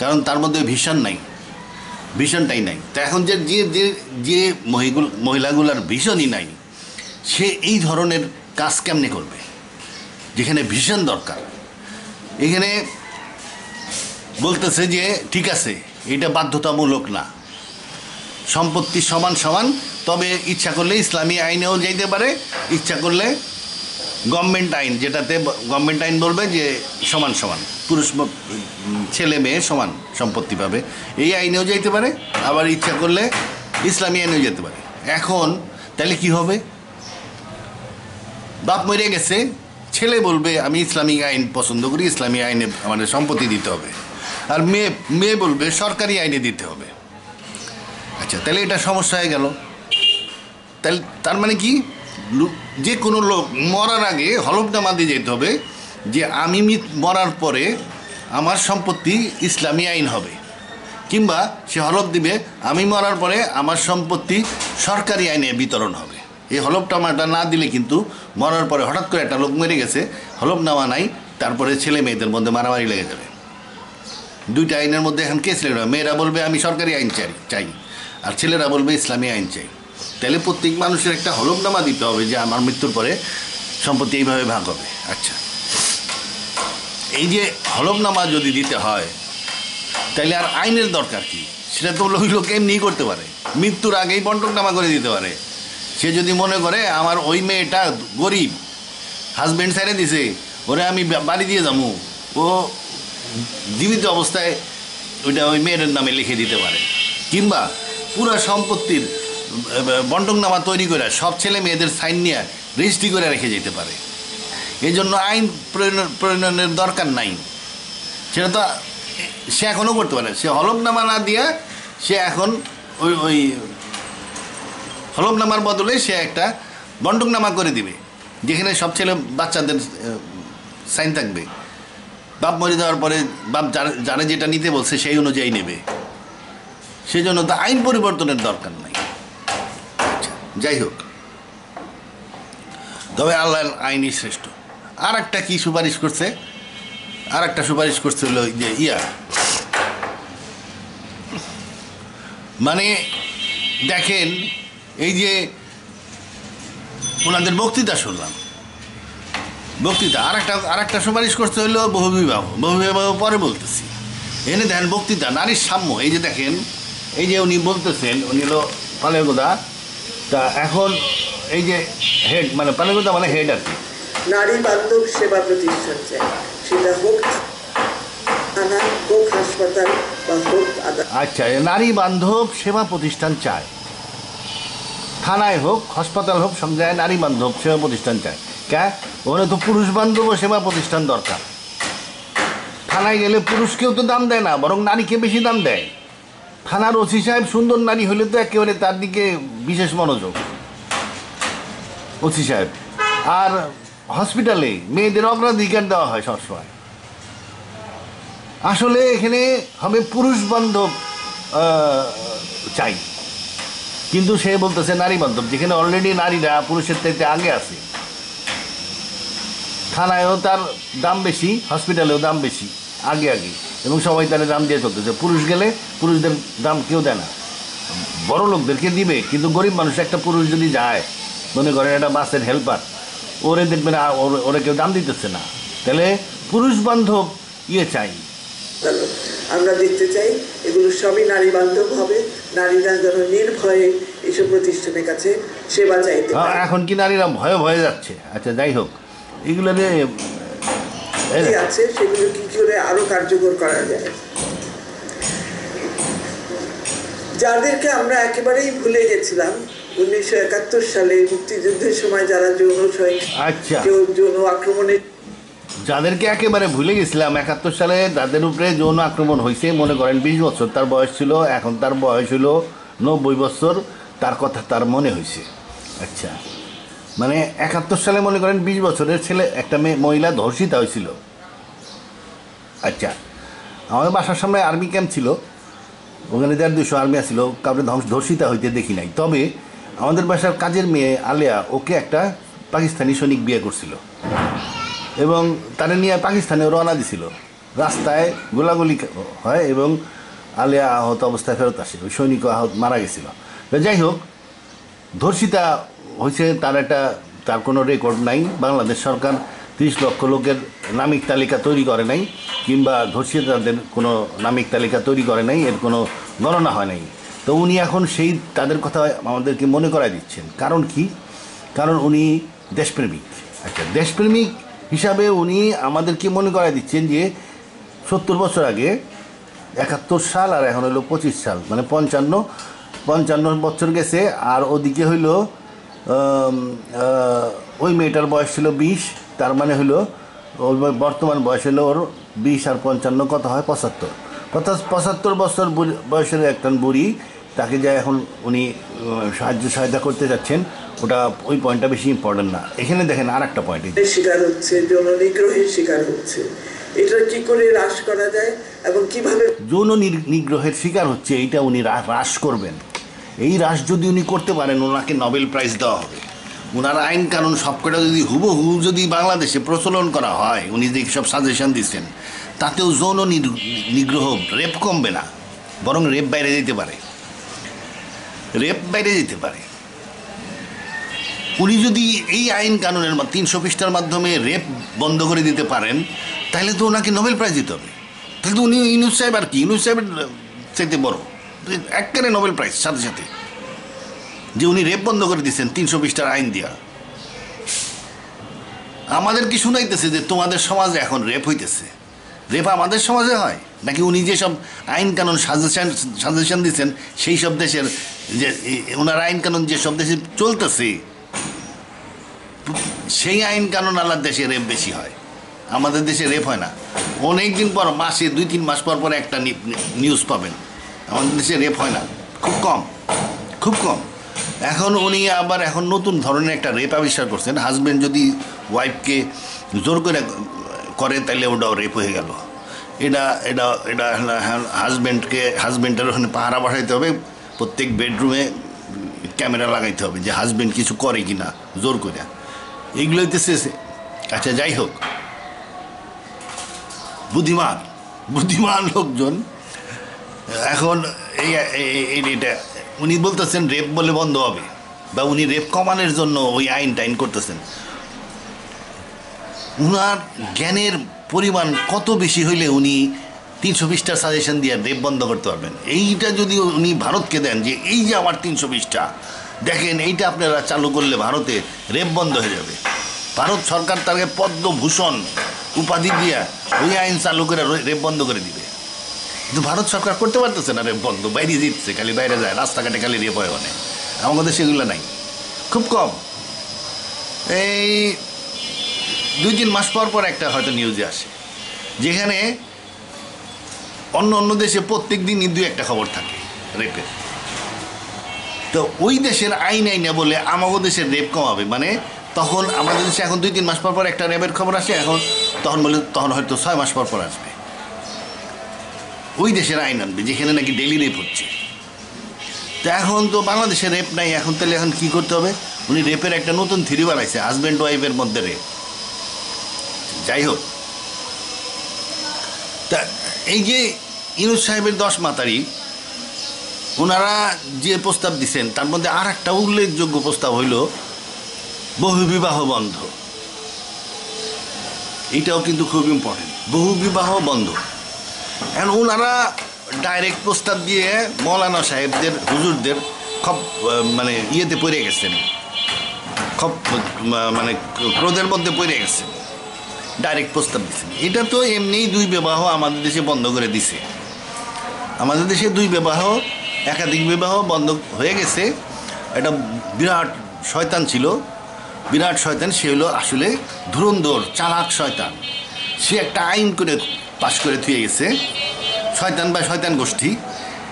কারণ তার মধ্যে ভিশনটাই নাই। তো এখন যে যে যে মহিলাগুলার ভিশনই নাই, সে এই ধরনের কাজ কেমনে করবে যেখানে ভিশন দরকার? এখানে বলতেছে যে ঠিক আছে, এটা বাধ্যতামূলক না, সম্পত্তি সমান সমান, তবে ইচ্ছা করলে ইসলামী আইনেও যাইতে পারে, ইচ্ছা করলে গভর্নমেন্ট আইন, যেটাতে গভর্নমেন্ট আইন বলবে যে সমান সমান পুরুষ ছেলে মেয়ে সমান সম্পত্তি পাবে, এই আইনেও যেতে পারে, আবার ইচ্ছা করলে ইসলামী আইনেও যেতে পারে। এখন তাহলে কি হবে? বাপ মরে গেছে, ছেলে বলবে আমি ইসলামিক আইন পছন্দ করি, ইসলামী আইনে আমাদের সম্পত্তি দিতে হবে, আর মেয়ে বলবে সরকারি আইনে দিতে হবে। আচ্ছা, তাহলে এটা সমস্যা হয়ে গেল। তাহলে তার মানে কি, যে কোনো লোক মরার আগে হলফনামা দিয়ে যেতে হবে যে আমি মরার পরে আমার সম্পত্তি ইসলামী আইন হবে, কিংবা সে হলফ দিবে আমি মরার পরে আমার সম্পত্তি সরকারি আইনে বিতরণ হবে। এই হলফনামাটা না দিলে কিন্তু মরার পরে হঠাৎ করে একটা লোক মরে গেছে, হলফনামা নাই, তারপরে ছেলে মেয়েদের মধ্যে মারামারি লেগে যাবে। দুইটা আইনের মধ্যে এখন কেস লেগে যাবে। মেয়েরা বলবে আমি সরকারি আইন চাই, আর ছেলেরা বলবে ইসলামী আইন চাই। তাহলে প্রত্যেক মানুষের একটা হলফনামা দিতে হবে যে আমার মৃত্যুর পরে সম্পত্তি এইভাবে ভাগ হবে। আচ্ছা, এই যে হলফনামা যদি দিতে হয় তাহলে আর আইনের দরকার কি? সেটা তো ওই লোক এমনিই করতে পারে, মৃত্যুর আগেই বন্টকনামা করে দিতে পারে। সে যদি মনে করে আমার ওই মেয়েটা গরিব, হাজব্যান্ড ছেড়ে দিছে, ওরে আমি বাড়ি দিয়ে যাবো, ও জীবিত অবস্থায় ওইটা ওই মেয়ের নামে লিখে দিতে পারে, কিংবা পুরো সম্পত্তির বন্টকনামা তৈরি করে সব ছেলে মেয়েদের সাইন নিয়ে রেজিস্ট্রি করে রেখে যেতে পারে। এই জন্য আইন প্রণয়নের দরকার নাই। সেটা তো সে এখনও করতে পারে। সে হলফনামা না দিয়ে সে এখন ওই হলফনামার বদলে সে একটা বন্টকনামা করে দিবে, যেখানে সব ছেলে বাচ্চাদের সাইন থাকবে। বাপ মরে যাওয়ার পরে বাপ যারা যেটা নিতে বলছে সেই অনুযায়ী নেবে। সেই জন্য তো আইন পরিবর্তনের দরকার নাই। আচ্ছা, যাই হোক, তবে আল্লাহর আইনই শ্রেষ্ঠ। আর একটা কি সুপারিশ করছে? আর একটা সুপারিশ করছে হলো যে মানে দেখেন, এই যে ওনাদের বক্তৃতা শুনলাম, বক্তৃতা আর একটা সুপারিশ করতে হলো বহুবিবাহ পরে বলতেছি। এনে দেখেন বক্তৃতা নারীর সাম্য। এই যে দেখেন, এই যে উনি বলতেছেন, উনি হলো পালেগোদা। তা এখন এই যে হেড, মানে পালেগোদা মানে হেড আর কি, নারী বান্ধব সেবা প্রতিষ্ঠান চাই, সেটা হোক থানা, হোক হাসপাতাল বা হোক আদালত। আচ্ছা, নারী বান্ধব সেবা প্রতিষ্ঠান চায়, থানায় হোক হাসপাতাল হোক সব জায়গায় নারী বান্ধব সেবা প্রতিষ্ঠান চায়। ওখানে তো পুরুষ বান্ধব সেবা প্রতিষ্ঠান দরকার। থানায় গেলে পুরুষকেও তো দাম দেয় না, বরং নারীকে বেশি দাম দেয়। থানার ওসি সাহেব সুন্দর নারী হলে তো একেবারে তার দিকে বিশেষ মনোযোগ ওসি সাহেব। আর হসপিটালে মেয়েদের অগ্রাধিকার দেওয়া হয় সবসময়। আসলে এখানে হবে পুরুষ বান্ধব চাই, কিন্তু সে বলতেছে নারী বান্ধব, যেখানে অলরেডি নারীরা পুরুষের চাইতে আগে আছে। থানায়ও তার দাম বেশি, হসপিটালেও দাম বেশি, আগে এবং সবাই তার দাম দিয়ে চলতেছে। পুরুষ গেলে পুরুষদের দাম কেউ দেয় না, বড় লোকদেরকে দিবে, কিন্তু গরিব মানুষ একটা পুরুষ যদি যায়, মনে করেন একটা বাসের হেল্পার, ওরে দেখবে না, ওরা কেউ দাম দিতেছে না। তাহলে পুরুষ বান্ধব চাই। আমরা দেখতে চাই এগুলো সবই নারী বান্ধব হবে, নারীরা যেন নির্ভয়ে এইসব প্রতিষ্ঠানের কাছে সেবা চাইতে। এখন কি নারীরা ভয়ে যাচ্ছে? আচ্ছা, যাই হোক, এগুলো আছে, সেগুলো কি করে আরো কার্যকর করা যায়। যাদেরকে আমরা একেবারেই ভুলে গেছিলাম 1971 সালে মুক্তিযুদ্ধের সময় যারা যৌন আক্রমণে, যাদেরকে একেবারে ভুলে গেছিলাম 71 সালে যাদের উপরে যৌন আক্রমণ হয়েছে, মনে করেন 20 বছর তার বয়স ছিল, এখন তার বয়স হলো 90 বছর, তার কথা তার মনে হয়েছে। আচ্ছা, মানে 71 সালে মনে করেন 20 বছরের ছেলে একটা মহিলা ধর্ষিতা হয়েছিল। আচ্ছা, আমাদের বাসার সামনে আর্মি ক্যাম্প ছিল, ওখানে 150 আর্মি আসছিল, কাউকে ধর্ষিতা হইতে দেখি নাই। তবে আমাদের বাসার কাজের মেয়ে আলেয়া, ওকে একটা পাকিস্তানি সৈনিক বিয়ে করছিল এবং তারা নিয়ে পাকিস্তানে রওনা দিছিল। রাস্তায় গোলাগুলি হয় এবং আলেয়া আহত অবস্থায় ফেরত আসে, ওই সৈনিক মারা গেছিল। যাই হোক, ধর্ষিতা হয়েছে, তার কোনো রেকর্ড নাই। বাংলাদেশ সরকার 30 লক্ষ লোকের নামিক তালিকা তৈরি করে নাই, কিংবা ধর্ষিতাদের কোনো নামিক তালিকা তৈরি করে নাই, এর কোনো গণনা হয় নাই। তো উনি এখন সেই তাদের কথা আমাদেরকে মনে করায় দিচ্ছেন। কারণ কি? কারণ উনি দেশপ্রেমিক। আচ্ছা, দেশপ্রেমিক হিসাবে উনি আমাদেরকে মনে করাই দিচ্ছেন যে 70 বছর আগে 71 সাল আর এখন হলো 25 সাল, মানে 55 বছর গেছে। আর ওদিকে হইল ওই মেয়েটার বয়স ছিল 20, তার মানে হইলো ওর বর্তমান বয়স হলো ওর 20 আর 55 কত হয় 75। 75 বছর বয়সের একটা বুড়ি, তাকে যা এখন উনি সহায়তা করতে যাচ্ছেন, ওটা ওই পয়েন্টটা বেশি ইম্পর্টেন্ট না। এখানে দেখেন আর একটা পয়েন্ট, শিকার হচ্ছে, যৌন নিগ্রহের শিকার হচ্ছে, এটা কি করে হ্রাস করা যায় এবং কিভাবে যৌন নিগ্রহের শিকার হচ্ছে, এইটা উনি হ্রাস করবেন। এই হ্রাস যদি উনি করতে পারেন, ওনাকে নোবেল প্রাইজ দেওয়া হবে। ওনার আইন কানুন সবকটা যদি হুবহু যদি বাংলাদেশে প্রচলন করা হয়, উনি যে সব সাজেশন দিচ্ছেন, তাতেও যৌন নিগ্রহ, রেপ কমবে না, বরং রেপ বাইরে যেতে পারে, উনি যদি এই আইন কানুনের 300 পৃষ্ঠার মাধ্যমে রেপ বন্ধ করে দিতে পারেন, তাহলে তো ওনাকে নোবেল প্রাইজ দিতে হবে। তাহলে তো উনি ইউনুস সাহেব আর কি, ইউনুস সাহেবের চাইতে বড় একবারে নোবেল প্রাইজ সাথে সাথে, যে উনি রেপ বন্ধ করে দিচ্ছেন 300 পৃষ্ঠার আইন দিয়া। আমাদের কি শুনাইতেছে যে তোমাদের সমাজে এখন রেপ হইতেছে? রেপ আমাদের সমাজে হয় নাকি উনি যেসব আইন কানুন সাজেশন দিচ্ছেন সেই সব দেশের, যে ওনার আইন কানুন যেসব দেশে চলতেছে সেই আইন কানুন আলাদা দেশে রেপ বেশি হয়, আমাদের দেশে রেপ হয় না। অনেক দিন পর, মাসে 2-3 মাস পর পর একটা নিউজ পাবেন, আমাদের দেশে রেপ হয় না, খুব কম। এখন উনি আবার এখন নতুন ধরনের একটা রেপ আবিষ্কার করছেন। হাজব্যান্ড যদি ওয়াইফকে জোর করে তাহলে ওটাও রেপ হয়ে গেল। এটা এটা এটা হাজব্যান্ডের ওখানে পাহারা বসাইতে হবে, প্রত্যেক বেডরুমে ক্যামেরা লাগাইতে হবে যে হাজব্যান্ড কিছু করে কি না জোর করে, এইগুলো হইতেছে। আচ্ছা, যাই হোক, বুদ্ধিমান লোকজন এখন এটা উনি বলতেছেন রেপ বলে বন্ধ হবে, বা উনি রেপ কমানোর জন্য ওই টাইন করতেছেন। উনার জ্ঞানের পরিমাণ কত বেশি হইলে উনি 300 পৃষ্ঠার সাজেশন দিয়ে রেপ বন্ধ করতে পারবেন? এইটা যদি উনি ভারতকে দেন যে এই যে আমার 300 পৃষ্ঠা দেখেন, এইটা আপনারা চালু করলে ভারতে রেপ বন্ধ হয়ে যাবে, ভারত সরকার তাকে পদ্মভূষণ উপাধি দিয়া ওই আইন চালু করে রেপ বন্ধ করে দিবে। কিন্তু ভারত সরকার করতে পারতেছে না রেপ বন্ধ, বাইরে দিচ্ছে, খালি বাইরে যায়, রাস্তাঘাটে খালি রেপ হয় অনেক। আমাদের সেগুলো নাই, খুব কম। এই 2-3 মাস পর একটা হয়তো নিউজে আসে, যেখানে অন্য দেশে প্রত্যেক দিনই 2-1টা খবর থাকে রেপের। তো ওই দেশের আইনে বলে আমাদের দেশের রেপ কমাবে, মানে তখন আমাদের দেশে এখন 2-3 মাস পর একটা রেপের খবর আসে, তখন হয়তো 6 মাস পর আসবে ওই দেশের আইন আনবে যেখানে নাকি ডেলি রেপ হচ্ছে। তো এখন তো বাংলাদেশে রেপ নাই, তাহলে এখন কী করতে হবে? উনি রেপের একটা নতুন থিওরি বানাইছে, হাজব্যান্ড ওয়াইফের মধ্যে রেপ। যাই হোক, তা এই যে ইউনুস সাহেবের 10 মাতারি ওনারা যে প্রস্তাব দিচ্ছেন, তার মধ্যে আর একটা উল্লেখযোগ্য প্রস্তাব হইল বহুবিবাহ বন্ধ। এইটাও কিন্তু খুব ইম্পর্টেন্ট, বহুবিবাহ বন্ধ। এখন ওনারা ডাইরেক্ট প্রস্তাব দিয়ে মৌলানা সাহেবদের, হুজুরদের খুব মানে ইয়েতে পড়ে গেছেন, খুব মানে ক্রোধের মধ্যে পড়ে গেছেন, ডাইরেক্ট প্রস্তাব দিচ্ছেন। এটা তো এমনিই 2 বিবাহ আমাদের দেশে বন্ধ করে দিছে। আমাদের দেশে 2 বিবাহ, একাধিক বিবাহ বন্ধ হয়ে গেছে। এটা বিরাট শয়তান ছিল, বিরাট শয়তান। সে হলো আসলে ধুরন্ধর চালাক শয়তান। সে একটা আইন করে পাশ করে থুয়ে গেছে, শয়তান বা শয়তান গোষ্ঠী,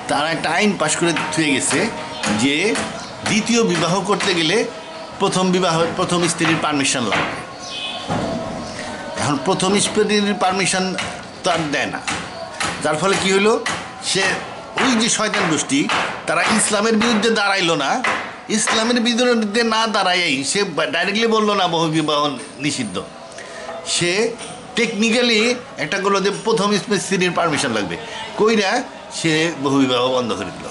তারা একটা আইন পাশ করে থুয়ে গেছে যে দ্বিতীয় বিবাহ করতে গেলে প্রথম স্ত্রীর পারমিশন লাগবে। এখন প্রথম স্ত্রীর পারমিশন তো আর দেয় না, যার ফলে কি হলো, সে ওই যে শয়তান গোষ্ঠী তারা ইসলামের বিরুদ্ধে দাঁড়াইলো না, ইসলামের বিরুদ্ধে না দাঁড়াই সে ডাইরেক্টলি বললো না বহু বিবাহ নিষিদ্ধ, সে টেকনিক্যালি একটা করলো যে প্রথম স্ত্রীর পারমিশন লাগবে, কইরা সে বহু বিবাহ বন্ধ করে দিল।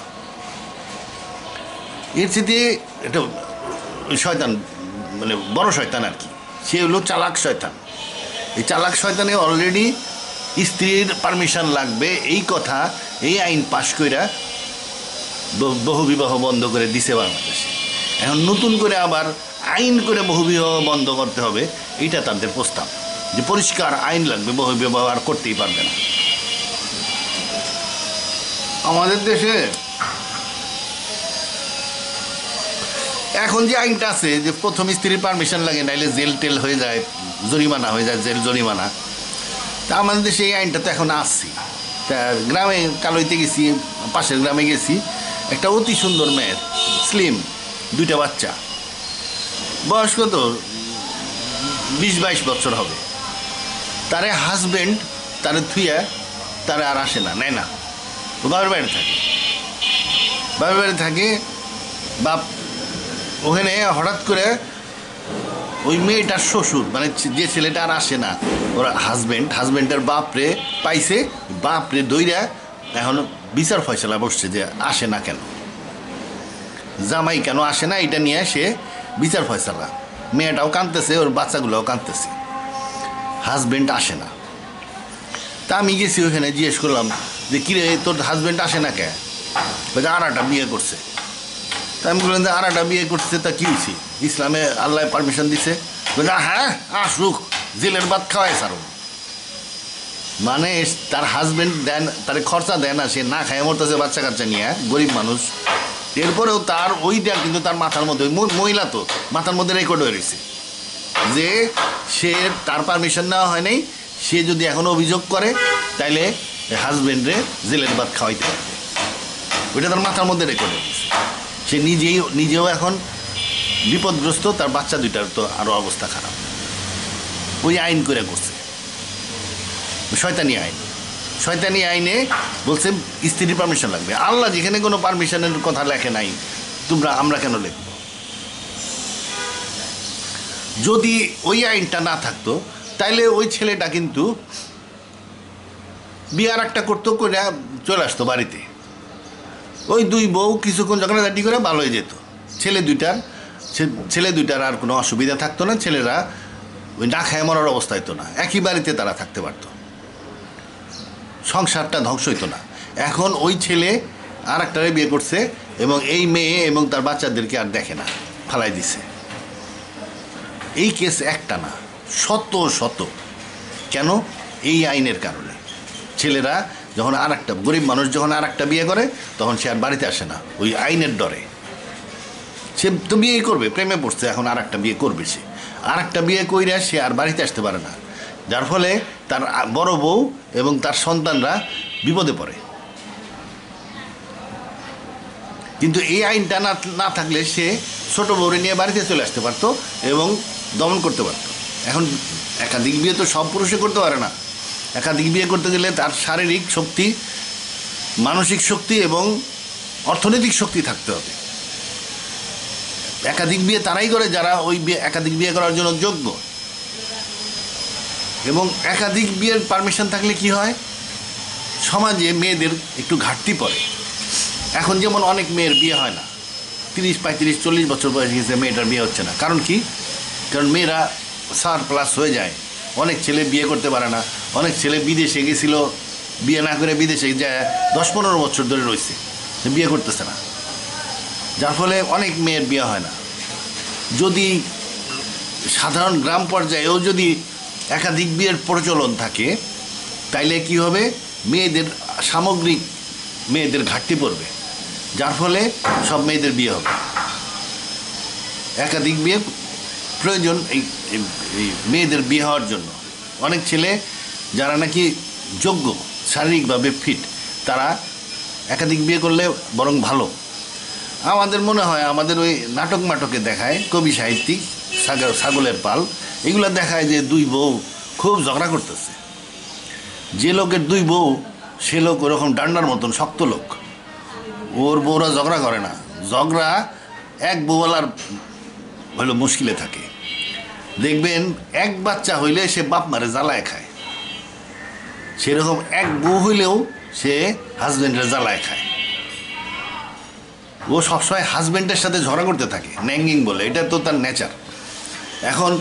এর সাথে এটা শয়তান, মানে বড় শয়তান আর কি, সে হলো চালাক শয়তান। এই চালাক শয়তানে অলরেডি স্ত্রীর পারমিশন লাগবে এই কথা, এই আইন পাশ কইরা বহু বিবাহ বন্ধ করে দিছে বাংলাদেশে। এখন নতুন করে আবার আইন করে বহুবিবাহ বন্ধ করতে হবে, এইটা তাদের প্রস্তাব, যে পরিষ্কার আইন লাগবে, বহুবিবাহ আর করতেই পারবে না। আমাদের দেশে এখন যে আইনটা আছে যে প্রথম স্ত্রীর পারমিশন লাগে, নাইলে জেল টেল হয়ে যায়, জরিমানা হয়ে যায়, জেল জরিমানা। তা আমাদের দেশে এই আইনটা তো এখন আসছি। তা গ্রামে কালইতে গেছি, পাশের গ্রামে গেছি, একটা অতি সুন্দর মেয়ের, স্লিম, 2টা বাচ্চা, বয়স কত 20-22 বছর হবে। তারে হাজব্যান্ড তারে থুইয়া তারে আর আসে না, নেয় না, ও বাবার বাড়ি থাকে, বাবার বাড়ি থাকে। বাপ ওখানে হঠাৎ করে ওই মেয়েটার শ্বশুর, মানে যে ছেলেটা আর আসে না, ওরা হাজব্যান্ডের বাপরে পাইছে, বাপরে দইরা এখন বিচার ফয়সালা বসছে যে আসে না কেন, জামাই কেন আসে না, এটা নিয়ে সে বিচার ফয়সালা। মেয়েটাও কাঁদতেছে, ওর বাচ্চাগুলোও কাঁদতেছে, হাজব্যান্ড আসে না। তা আমি গেছি ওখানে, জিজ্ঞেস করলাম যে কিরে তোর হাজব্যান্ড আসে না কে? বলছে আর একটা বিয়ে করছে। তা আমি বললাম যে আর একটা বিয়ে করছে, তা কী হয়েছে, ইসলামে আল্লাহ পারমিশন দিছে? বলছে হ্যাঁ আসুক, জেলের ভাত খাওয়াই সারুক। মানে তার হাজব্যান্ড দেন, তার খরচা দেয় না, সে না খায় মরতেছে বাচ্চা কাচ্চা নিয়ে, গরিব মানুষ। এরপরেও তার ওইটা কিন্তু তার মাথার মধ্যে, মহিলা তো মাথার মধ্যে রেকর্ড হয়ে রয়েছে যে সে তার পারমিশন নেওয়া হয় নাই, সে যদি এখন অভিযোগ করে তাইলে হাজব্যান্ডে জেলের ভাত খাওয়াইতে পারবে, ওইটা তার মাথার মধ্যে রেকর্ড হয়ে গেছে। সে নিজেও এখন বিপদগ্রস্ত, তার বাচ্চা 2টার তো আরও অবস্থা খারাপ। ওই আইন করে করছে, শয়তানি আইনে বলছে স্ত্রীর পারমিশন লাগবে। আল্লাহ যেখানে কোনো পারমিশনের কথা লেখে নাই, আমরা কেন লিখব? যদি ওই আইনটা না থাকতো তাইলে ওই ছেলেটা কিন্তু বিয়ার একটা করতো, করে চলে আসতো বাড়িতে, ওই 2 বউ কিছুক্ষণ ঝগড়াঝাটি করে ভালো হয়ে যেত, ছেলে দুইটার আর কোনো অসুবিধা থাকতো না, ছেলেরা ওই না খায় মরার অবস্থা হতো না, একই বাড়িতে তারা থাকতে পারত, সংসারটা ধ্বংস হইতো না। এখন ওই ছেলে আর একটারে বিয়ে করছে এবং এই মেয়ে এবং তার বাচ্চাদেরকে আর দেখে না, ফালাই দিছে। এই কেস একটা না, শত। কেন? এই আইনের কারণে। ছেলেরা যখন গরিব মানুষ যখন আর একটা বিয়ে করে, তখন সে আর বাড়িতে আসে না, ওই আইনের ডরে। সে তো বিয়েই করবে, প্রেমে পড়ছে, এখন আর একটা বিয়ে করবে, সে আর একটা বিয়ে কইরা সে আর বাড়িতে আসতে পারে না, যার ফলে তার বড় বউ এবং তার সন্তানরা বিপদে পড়ে। কিন্তু এই আইনটা না থাকলে সে ছোট বউরে নিয়ে বাড়িতে চলে আসতে পারতো এবং দমন করতে পারত। এখন একাধিক বিয়ে তো সব পুরুষে করতে পারে না। একাধিক বিয়ে করতে গেলে তার শারীরিক শক্তি, মানসিক শক্তি এবং অর্থনৈতিক শক্তি থাকতে হবে। একাধিক বিয়ে তারাই করে যারা ওই একাধিক বিয়ে করার জন্য যোগ্য। এবং একাধিক বিয়ের পারমিশন থাকলে কি হয়, সমাজে মেয়েদের একটু ঘাটতি পড়ে। এখন যেমন অনেক মেয়ের বিয়ে হয় না, 30, 35, 40 বছর বয়স গেছে, মেয়েটার বিয়ে হচ্ছে না। কারণ কি? কারণ মেয়েরা সারপ্লাস হয়ে যায়। অনেক ছেলে বিয়ে করতে পারে না, অনেক ছেলে বিদেশে গেছিল, বিয়ে না করে বিদেশে যায় 10-15 বছর ধরে রয়েছে, বিয়ে করতেছে না, যার ফলে অনেক মেয়ের বিয়ে হয় না। যদি সাধারণ গ্রাম পর্যায়েও যদি একাধিক বিয়ের প্রচলন থাকে, তাইলে কি হবে, সামগ্রিক মেয়েদের ঘাটতি পড়বে, যার ফলে সব মেয়েদের বিয়ে হবে। একাধিক বিয়ে প্রয়োজন এই মেয়েদের বিয়ে হওয়ার জন্য। অনেক ছেলে যারা নাকি যোগ্য, শারীরিকভাবে ফিট, তারা একাধিক বিয়ে করলে বরং ভালো। আমাদের মনে হয়, আমাদের ওই নাটকে দেখায়, কবি সাহিত্যিক ছাগলের পাল, এগুলো দেখায় যে 2 বউ খুব ঝগড়া করতেছে। যে লোকের 2 বউ, সে লোক ওরকম ডান্ডার মতন শক্ত লোক, ওর বউরা ঝগড়া করে না। ঝগড়া এক বউওয়ালার হইলো মুশকিলে থাকে। দেখবেন এক বাচ্চা হইলে সে বাপ মারে জ্বালায় খায়, সেরকম এক বউ হইলেও সে হাজব্যান্ডের জ্বালায় খায়। ও সবসময় হাজব্যান্ডের সাথে ঝগড়া করতে থাকে, ন্যাঙ্গিং বলে, এটা তো তার নেচার। এখন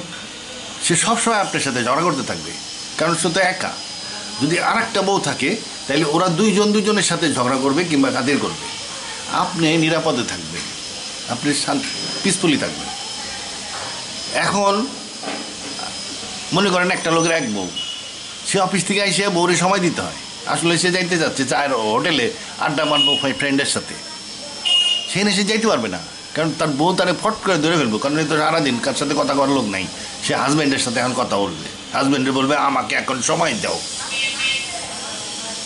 সে সবসময় আপনার সাথে ঝগড়া করতে থাকবে, কারণ সে তো একা। যদি আর একটা বউ থাকে, তাহলে ওরা দুজনের সাথে ঝগড়া করবে কিংবা কাদের করবে। আপনি নিরাপদে থাকবেন, আপনি পিসফুলি থাকবেন। এখন মনে করেন একটা লোকের এক বউ, সে অফিস থেকে এসে বউরে সময় দিতে হয়, আসলে সে যাইতে যাচ্ছে চায়ের হোটেলে আড্ডা মারবো ফ্রেন্ডের সাথে, সেখানে সে যাইতে পারবে না, কারণ তার বউ তারে ফট করে ধরে ফেলবো, কারণ এই তো সারাদিন কার সাথে কথা করার লোক নাই। সে হাজব্যান্ডের সাথে এখন কথা বলবে, হাজব্যান্ডে বলবে আমাকে এখন সময় দাও।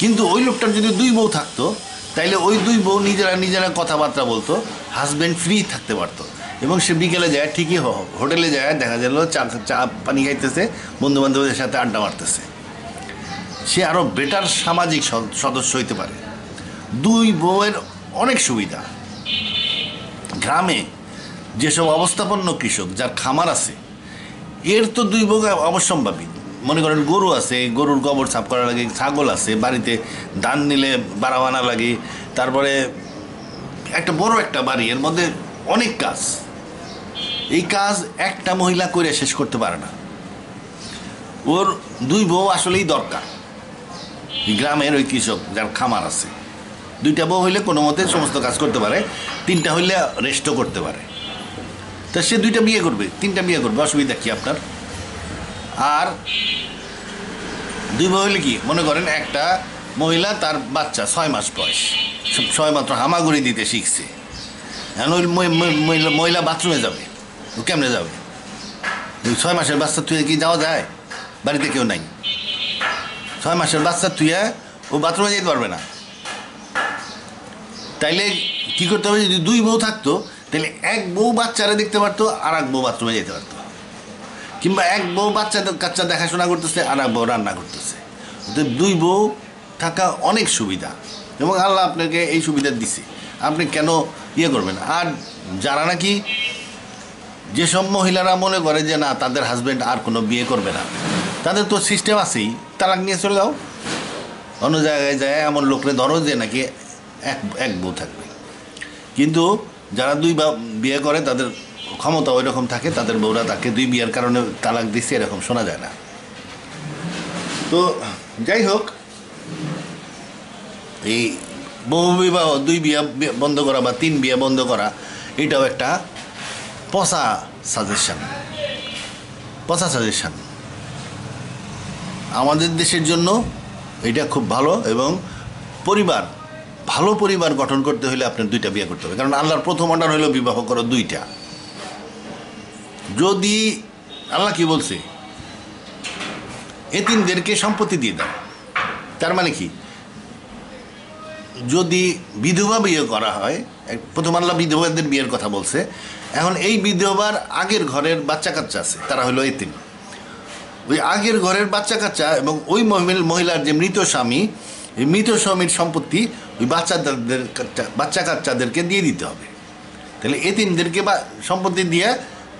কিন্তু ওই লোকটার যদি দুই বউ থাকতো, তাইলে ওই দুই বউ নিজেরা কথাবার্তা বলতো, হাজব্যান্ড ফ্রি থাকতে পারতো, এবং সে বিকেলে যায় ঠিকই হোটেলে যায়, দেখা গেল চা পানি খাইতেছে, বন্ধু বান্ধবদের সাথে আড্ডা মারতেছে, সে আরও বেটার সামাজিক সদস্য হইতে পারে। দুই বউয়ের অনেক সুবিধা। গ্রামে যেসব অবস্থাপন্ন কৃষক, যার খামার আছে, এর তো দুই বউ অবশ্যম্ভাবী। মনে করেন গরু আছে, গরুর গোবর সাফ করা লাগে, ছাগল আছে, বাড়িতে ধান নিলে বাড়াবানা লাগে, তারপরে একটা বড় একটা বাড়ি, এর মধ্যে অনেক কাজ। এই কাজ একটা মহিলা করে শেষ করতে পারে না, ওর দুই বউ আসলেই দরকার। গ্রামের ওই কৃষক যার খামার আছে, দুইটা বউ হইলে কোনো মতে সমস্ত কাজ করতে পারে, তিনটা হইলে রেস্টও করতে পারে। তা সে দুইটা বিয়ে করবে, তিনটা বিয়ে করবে, অসুবিধা কি আপনার? আর দুই বউ হইলে কি, মনে করেন একটা মহিলা, তার বাচ্চা 6 মাস বয়স, সবাই মাত্র হামাগুড়ি দিতে শিখছে, এখন ওই মহিলা বাথরুমে যাবে, ও কেমনে যাবে? 6 মাসের বাচ্চা তুই কি যাওয়া যায়? বাড়িতে কেউ নাই, 6 মাসের বাচ্চা তুই ও বাথরুমে যেতে পারবে না। তাইলে কি করতে হবে? যদি দুই বউ থাকতো, তাহলে এক বউ বাচ্চারা দেখতে পারতো, আর এক বউ বাথরুমে যেতে পারতো, কিংবা এক বউ কাচ্চা দেখাশোনা করতেছে, আর এক বউ রান্না করতেছে। দুই বউ থাকা অনেক সুবিধা, এবং আল্লাহ আপনাকে এই সুবিধা দিছে, আপনি কেন করবেন? আর যারা নাকি, যেসব মহিলারা মনে করে যে না তাদের হাজব্যান্ড আর কোনো বিয়ে করবে না, তাদের তো সিস্টেম আছেই, তালাক নিয়ে চলে যাও, অন্য জায়গায় যায় এমন লোকরে ধরো যে নাকি এক বউ থাকবে। কিন্তু যারা দুই বিয়ে করে, তাদের ক্ষমতা ওই রকম থাকে, তাদের বউরা তাকে দুই বিয়ের কারণে তালাক দিচ্ছে, এরকম শোনা যায় না। তো যাই হোক, এই বহু বিবাহ, দুই বিয়ে বন্ধ করা বা 3 বিয়ে বন্ধ করা, এটাও একটা পচা সাজেশন। আমাদের দেশের জন্য এটা খুব ভালো, এবং ভালো পরিবার গঠন করতে হলে আপনার 2টা বিয়ে করতে হবে, কারণ আল্লাহর প্রথম অর্ডার হলো বিবাহ করো 2টা। যদি আল্লাহ কি বলছে, এতিমদেরকে সম্পত্তি দিয়ে দাও, তার মানে কি, যদি বিধবা বিয়ে করা হয়, প্রথম আল্লাহ বিধবাদের বিয়ের কথা বলছে, এখন এই বিধবার আগের ঘরের বাচ্চা কাচ্চা আছে, তারা হলো এতিম। ওই আগের ঘরের বাচ্চা কাচ্চা এবং ওই মহিলার যে মৃত স্বামী, এই মৃত স্বামীর সম্পত্তি ওই বাচ্চা কাচ্চাদেরকে দিয়ে দিতে হবে। তাহলে এতিমদেরকে সম্পত্তি দিয়ে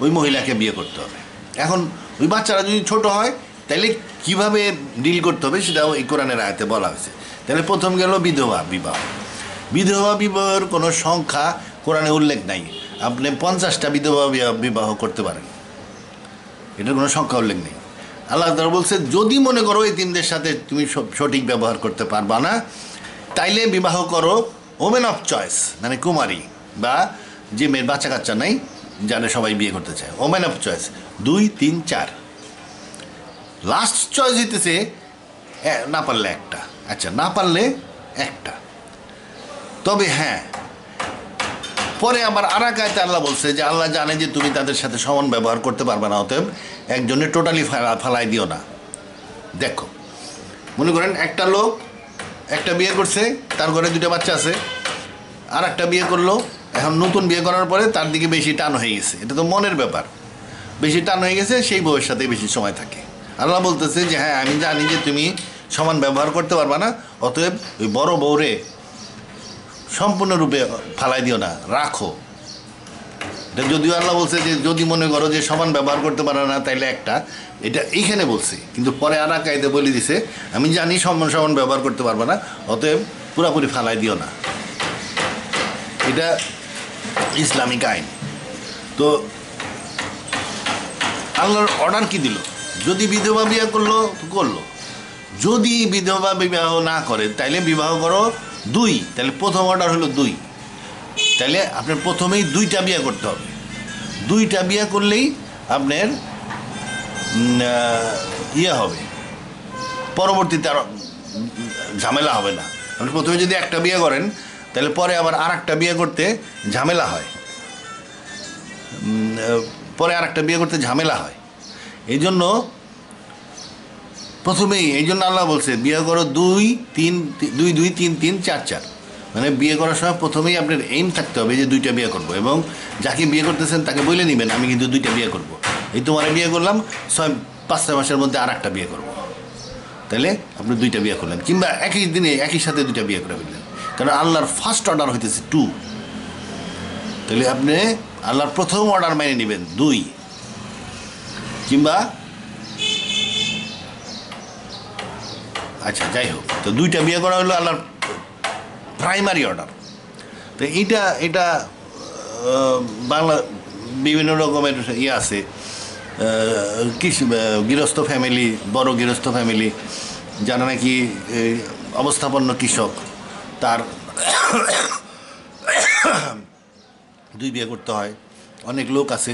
ওই মহিলাকে বিয়ে করতে হবে। এখন ওই বাচ্চারা যদি ছোট হয়, তাহলে কিভাবে ডিল করতে হবে সেটাও এই কোরআনের আয়াতে বলা হয়েছে। তাহলে প্রথম গেল বিধবা বিবাহের কোনো সংখ্যা কোরআনে উল্লেখ নাই। আপনি 50টা বিধবা বিবাহ করতে পারেন, এটার কোনো সংখ্যা উল্লেখ নেই। আল্লাহ তাআলা বলছে, যদি মনে করো এতিমদের সাথে তুমি সঠিক ব্যবহার করতে পারবা না, তাইলে বিবাহ করো ওমেন অফ চয়েস, মানে কুমারী, বা যে মেয়ের বাচ্চা কাচ্চা নাই, যারা সবাই বিয়ে করতে চায়, women of choice 2, 3, 4। Last choice হইতেছে না পারলে একটা, আচ্ছা না পারলে একটা। তবে হ্যাঁ, পরে আবার আরাকায়তে আল্লাহ বলছে যে আল্লাহ জানে যে তুমি তাদের সাথে সমান ব্যবহার করতে পারবে না, অতএব একজনের টোটালি ফালাই দিও না। দেখো, মনে করেন একটা লোক একটা বিয়ে করছে, তার ঘরে 2টা বাচ্চা আছে, আর একটা বিয়ে করলো, এখন নতুন বিয়ে করার পরে তার দিকে বেশি টান হয়ে গেছে, এটা তো মনের ব্যাপার, বেশি টান হয়ে গেছে, সেই বউয়ের সাথে বেশি সময় থাকে। আল্লাহ বলতেছে যে হ্যাঁ, আমি জানি যে তুমি সমান ব্যবহার করতে পারবা না, অতএব ওই বড় বউরে সম্পূর্ণরূপে ফালাই দিও না, রাখো। এটা যদিও আল্লাহ বলছে যে যদি মনে করো যে সমান ব্যবহার করতে পারো না, তাইলে একটা, এটা এইখানে বলছে, কিন্তু পরে আরাকায়তে বলে দিছে আমি জানি সমান ব্যবহার করতে পারবা না, অতএব পুরাপুরি ফালাই দিও না। এটা ইসলামিক আইন। তো আল্লাহর অর্ডার কি দিল? যদি বিধবা বিয়ে করলো, যদি বিধবা বিবাহ না করে, তাইলে বিবাহ করো 2, তাহলে প্রথম অর্ডার হলো 2। তাহলে আপনার প্রথমেই 2টা বিয়ে করতে হবে। 2টা বিয়ে করলেই আপনার ইয়ে হবে, পরবর্তীতে আর ঝামেলা হবে না। আপনি প্রথমে যদি একটা বিয়ে করেন তাহলে পরে আবার আর একটা বিয়ে করতে ঝামেলা হয়, এই জন্য প্রথমেই এই জন্য আল্লাহ বলছে বিয়ে করো 2 3 2 2 3 3 4 4, মানে বিয়ে করার সময় প্রথমেই আপনার এইম থাকতে হবে যে 2টা বিয়ে করবো, এবং যাকে বিয়ে করতেছেন তাকে বলে নেবেন আমি কিন্তু 2টা বিয়ে করবো, এই তোমার বিয়ে করলাম 5-6 মাসের মধ্যে আর একটা বিয়ে করবো, তাহলে আপনি 2টা বিয়ে করলেন, কিংবা একই দিনে একই সাথে 2টা বিয়ে করে ফেললেন, কারণ আল্লাহর ফার্স্ট অর্ডার হইতেছে 2, তাহলে আপনি আল্লাহর প্রথম অর্ডার মেনে নেবেন 2, কিংবা আচ্ছা যাই হোক, তো 2টা বিয়ে করা হলো আল্লাহর প্রাইমারি অর্ডার। তো এটা বাংলা বিভিন্ন রকমের ইয়ে আছে, গৃহস্থ ফ্যামিলি, বড় গৃহস্থ ফ্যামিলি, যারা নাকি অবস্থাপন্ন কৃষক, তার 2 বিয়ে করতে হয়, অনেক লোক আছে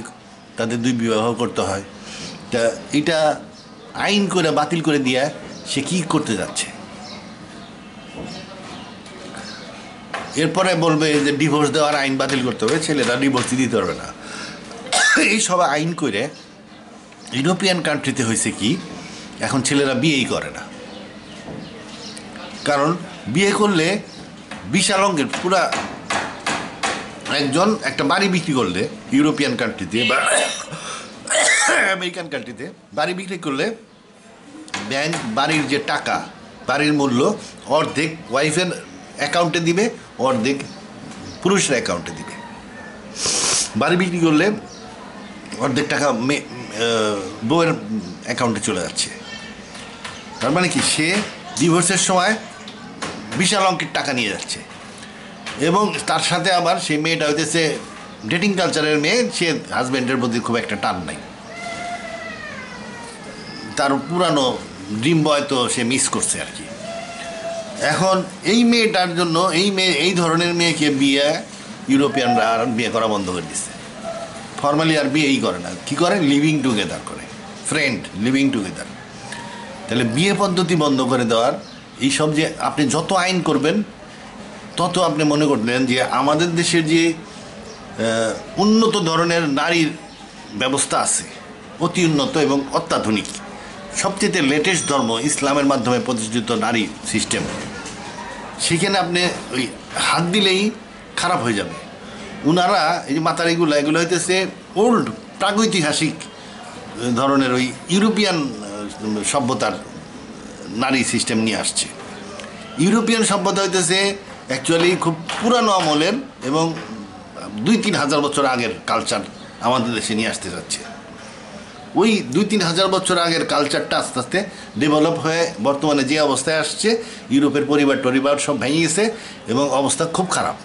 তাদের 2 বিবাহ করতে হয়। তা এটা আইন করে বাতিল করে দিয়ে সে কি করতে যাচ্ছে? এরপরে বলবে যে ডিভোর্স দেওয়ার আইন বাতিল করতে হবে, ছেলেরা ডিভোর্সই দিতে পারবে না। এই সব আইন করে ইউরোপিয়ান কান্ট্রিতে হয়েছে কি, এখন ছেলেরা বিয়েই করে না, কারণ বিয়ে করলে বিশাল অঙ্কের পুরা একজন একটা বাড়ি বিক্রি করলে ইউরোপিয়ান কান্ট্রিতে বা আমেরিকান কান্ট্রিতে বাড়ি বিক্রি করলে ব্যাংক বাড়ির যে টাকা, বাড়ির মূল্য অর্ধেক ওয়াইফের অ্যাকাউন্টে দিবে, অর্ধেক পুরুষের অ্যাকাউন্টে দিবে। বাড়ি বিক্রি করলে অর্ধেক টাকা বউয়ের অ্যাকাউন্টে চলে যাচ্ছে, তার মানে কি সে ডিভোর্সের সময় বিশাল অঙ্কের টাকা নিয়ে যাচ্ছে, এবং তার সাথে আবার সেই মেয়েটা হইতেছে ডেটিং কালচারের মেয়ে, সে হাজব্যান্ডের প্রতি খুব একটা টান নাই, তার পুরানো ড্রিম বয় তো সে মিস করছে আর কি। এখন এই মেয়েটার জন্য এই ধরনের মেয়েকে বিয়ে ইউরোপিয়ানরা আর বিয়ে করা বন্ধ করে দিচ্ছে, ফর্মালি আর বিয়েই করে না, কী করে লিভিং টুগেদার করে, ফ্রেন্ড লিভিং টুগেদার। তাহলে বিয়ে পদ্ধতি বন্ধ করে দেওয়ার এইসব যে আপনি যত আইন করবেন তত আপনি মনে করলেন যে আমাদের দেশের যে উন্নত ধরনের নারীর ব্যবস্থা আছে, অতি উন্নত এবং অত্যাধুনিক, সবচেয়ে লেটেস্ট ধর্ম ইসলামের মাধ্যমে প্রতিষ্ঠিত নারী সিস্টেম, সেখানে আপনি ওই হাত দিলেই খারাপ হয়ে যাবে। উনারা এই যে মাতারিগুলো, এগুলো হইতেছে ওল্ড প্রাগৈতিহাসিক ধরনের ওই ইউরোপিয়ান সভ্যতার নারী সিস্টেম নিয়ে আসছে। ইউরোপিয়ান সভ্যতা হইতেছে অ্যাকচুয়ালি খুব পুরানো আমলের এবং 2-3 হাজার বছর আগের কালচার আমাদের দেশে নিয়ে আসতে যাচ্ছে। ওই 2-3 হাজার বছর আগের কালচারটা আস্তে আস্তে ডেভেলপ হয়ে বর্তমানে যে অবস্থায় আসছে, ইউরোপের পরিবার সব ভেঙে গেছে এবং অবস্থা খুব খারাপ,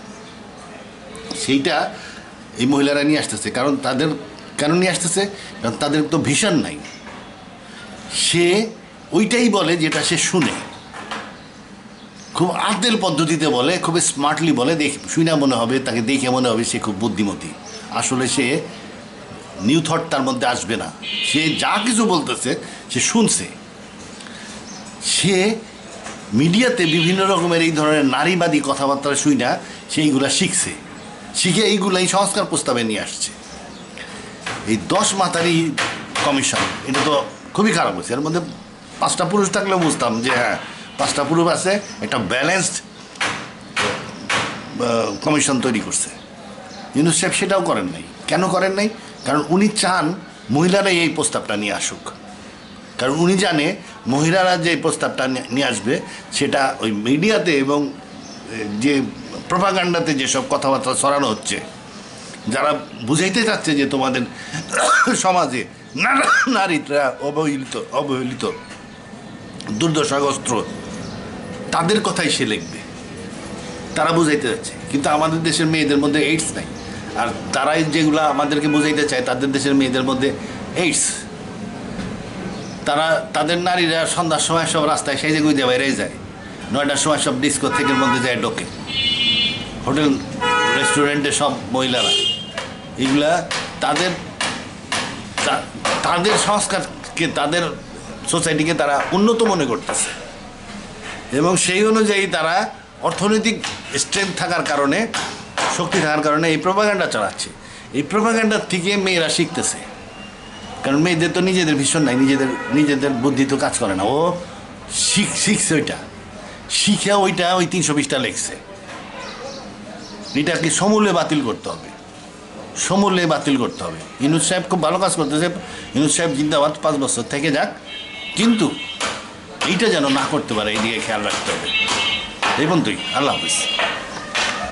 সেইটা এই মহিলারা নিয়ে আসতেছে। কারণ কেন নিয়ে আসতেছে? কারণ তাদের তো ভিশন নাই, সে ওইটাই বলে যেটা সে শুনে, খুব আর্দেল পদ্ধতিতে বলে, খুব স্মার্টলি বলে, শুনে মনে হবে, তাকে দেখে মনে হবে সে খুব বুদ্ধিমতী, আসলে সে নিউ থট তার মধ্যে আসবে না, সে যা কিছু বলতেছে সে শুনছে, সে মিডিয়াতে বিভিন্ন রকমের এই ধরনের নারীবাদী কথাবার্তা শুই না সেইগুলা শিখে এইগুলাই সংস্কার প্রস্তাবে নিয়ে আসছে। এই 10 মাতারি কমিশন, এটা তো খুবই খারাপ হয়েছে। এর মধ্যে 5টা পুরুষ থাকলেও বুঝতাম যে হ্যাঁ 5টা পুরুষ আছে, একটা ব্যালেন্সড কমিশন তৈরি করছে। ইউনূস সাহেব সেটাও করেন নাই। কেন করেন নাই? কারণ উনি চান মহিলারাই এই প্রস্তাবটা নিয়ে আসুক, কারণ উনি জানে মহিলারা যে প্রস্তাবটা নিয়ে আসবে সেটা ওই মিডিয়াতে এবং যে প্রপাগান্ডাতে যেসব কথাবার্তা ছড়ানো হচ্ছে, যারা বুঝাইতে চাচ্ছে যে তোমাদের সমাজে নারীরা অবহেলিত দুর্দশাগ্রস্ত, তাদের কথাই সে লিখবে, তারা বুঝাইতে যাচ্ছে। কিন্তু আমাদের দেশের মেয়েদের মধ্যে এইডস নাই, আর তারাই যেগুলো আমাদেরকে বুঝাইতে চায় তাদের দেশের মেয়েদের মধ্যে এইডস। তাদের নারীরা সন্ধ্যার সময় সব রাস্তায় সেজে গুঁজে বাইরে যায়, 9টার সময় সব ডিস্কো থেকে মধ্যে যায় ঢোকে, হোটেল রেস্টুরেন্টে সব মহিলারা, এগুলা তাদের তাদের সংস্কারকে, তাদের সোসাইটিকে তারা উন্নত মনে করতেছে এবং সেই অনুযায়ী তারা অর্থনৈতিক স্ট্রেংথ থাকার কারণে, শক্তি থাকার কারণে এই প্রোপাগান্ডা চালাচ্ছে। এই প্রোপাগান্ডার থেকে মেয়েরা শিখতেছে, কারণ মেয়েদের তো নিজেদের ভীষণ নাই, নিজেদের বুদ্ধি তো কাজ করে না। ও শিখছে, শিখে ওই 320টা লিখছে। এটাকে সমূলে বাতিল করতে হবে, সমূলে বাতিল করতে হবে। ইউনূস সাহেব খুব ভালো কাজ করতেছে, ইউনূস সাহেব জিন্দাবাদ, 5 বছর থেকে যাক, কিন্তু এইটা যেন না করতে পারে, এইদিকে খেয়াল রাখতে হবে। এই পর্যন্তই, আল্লাহ হাফিজ।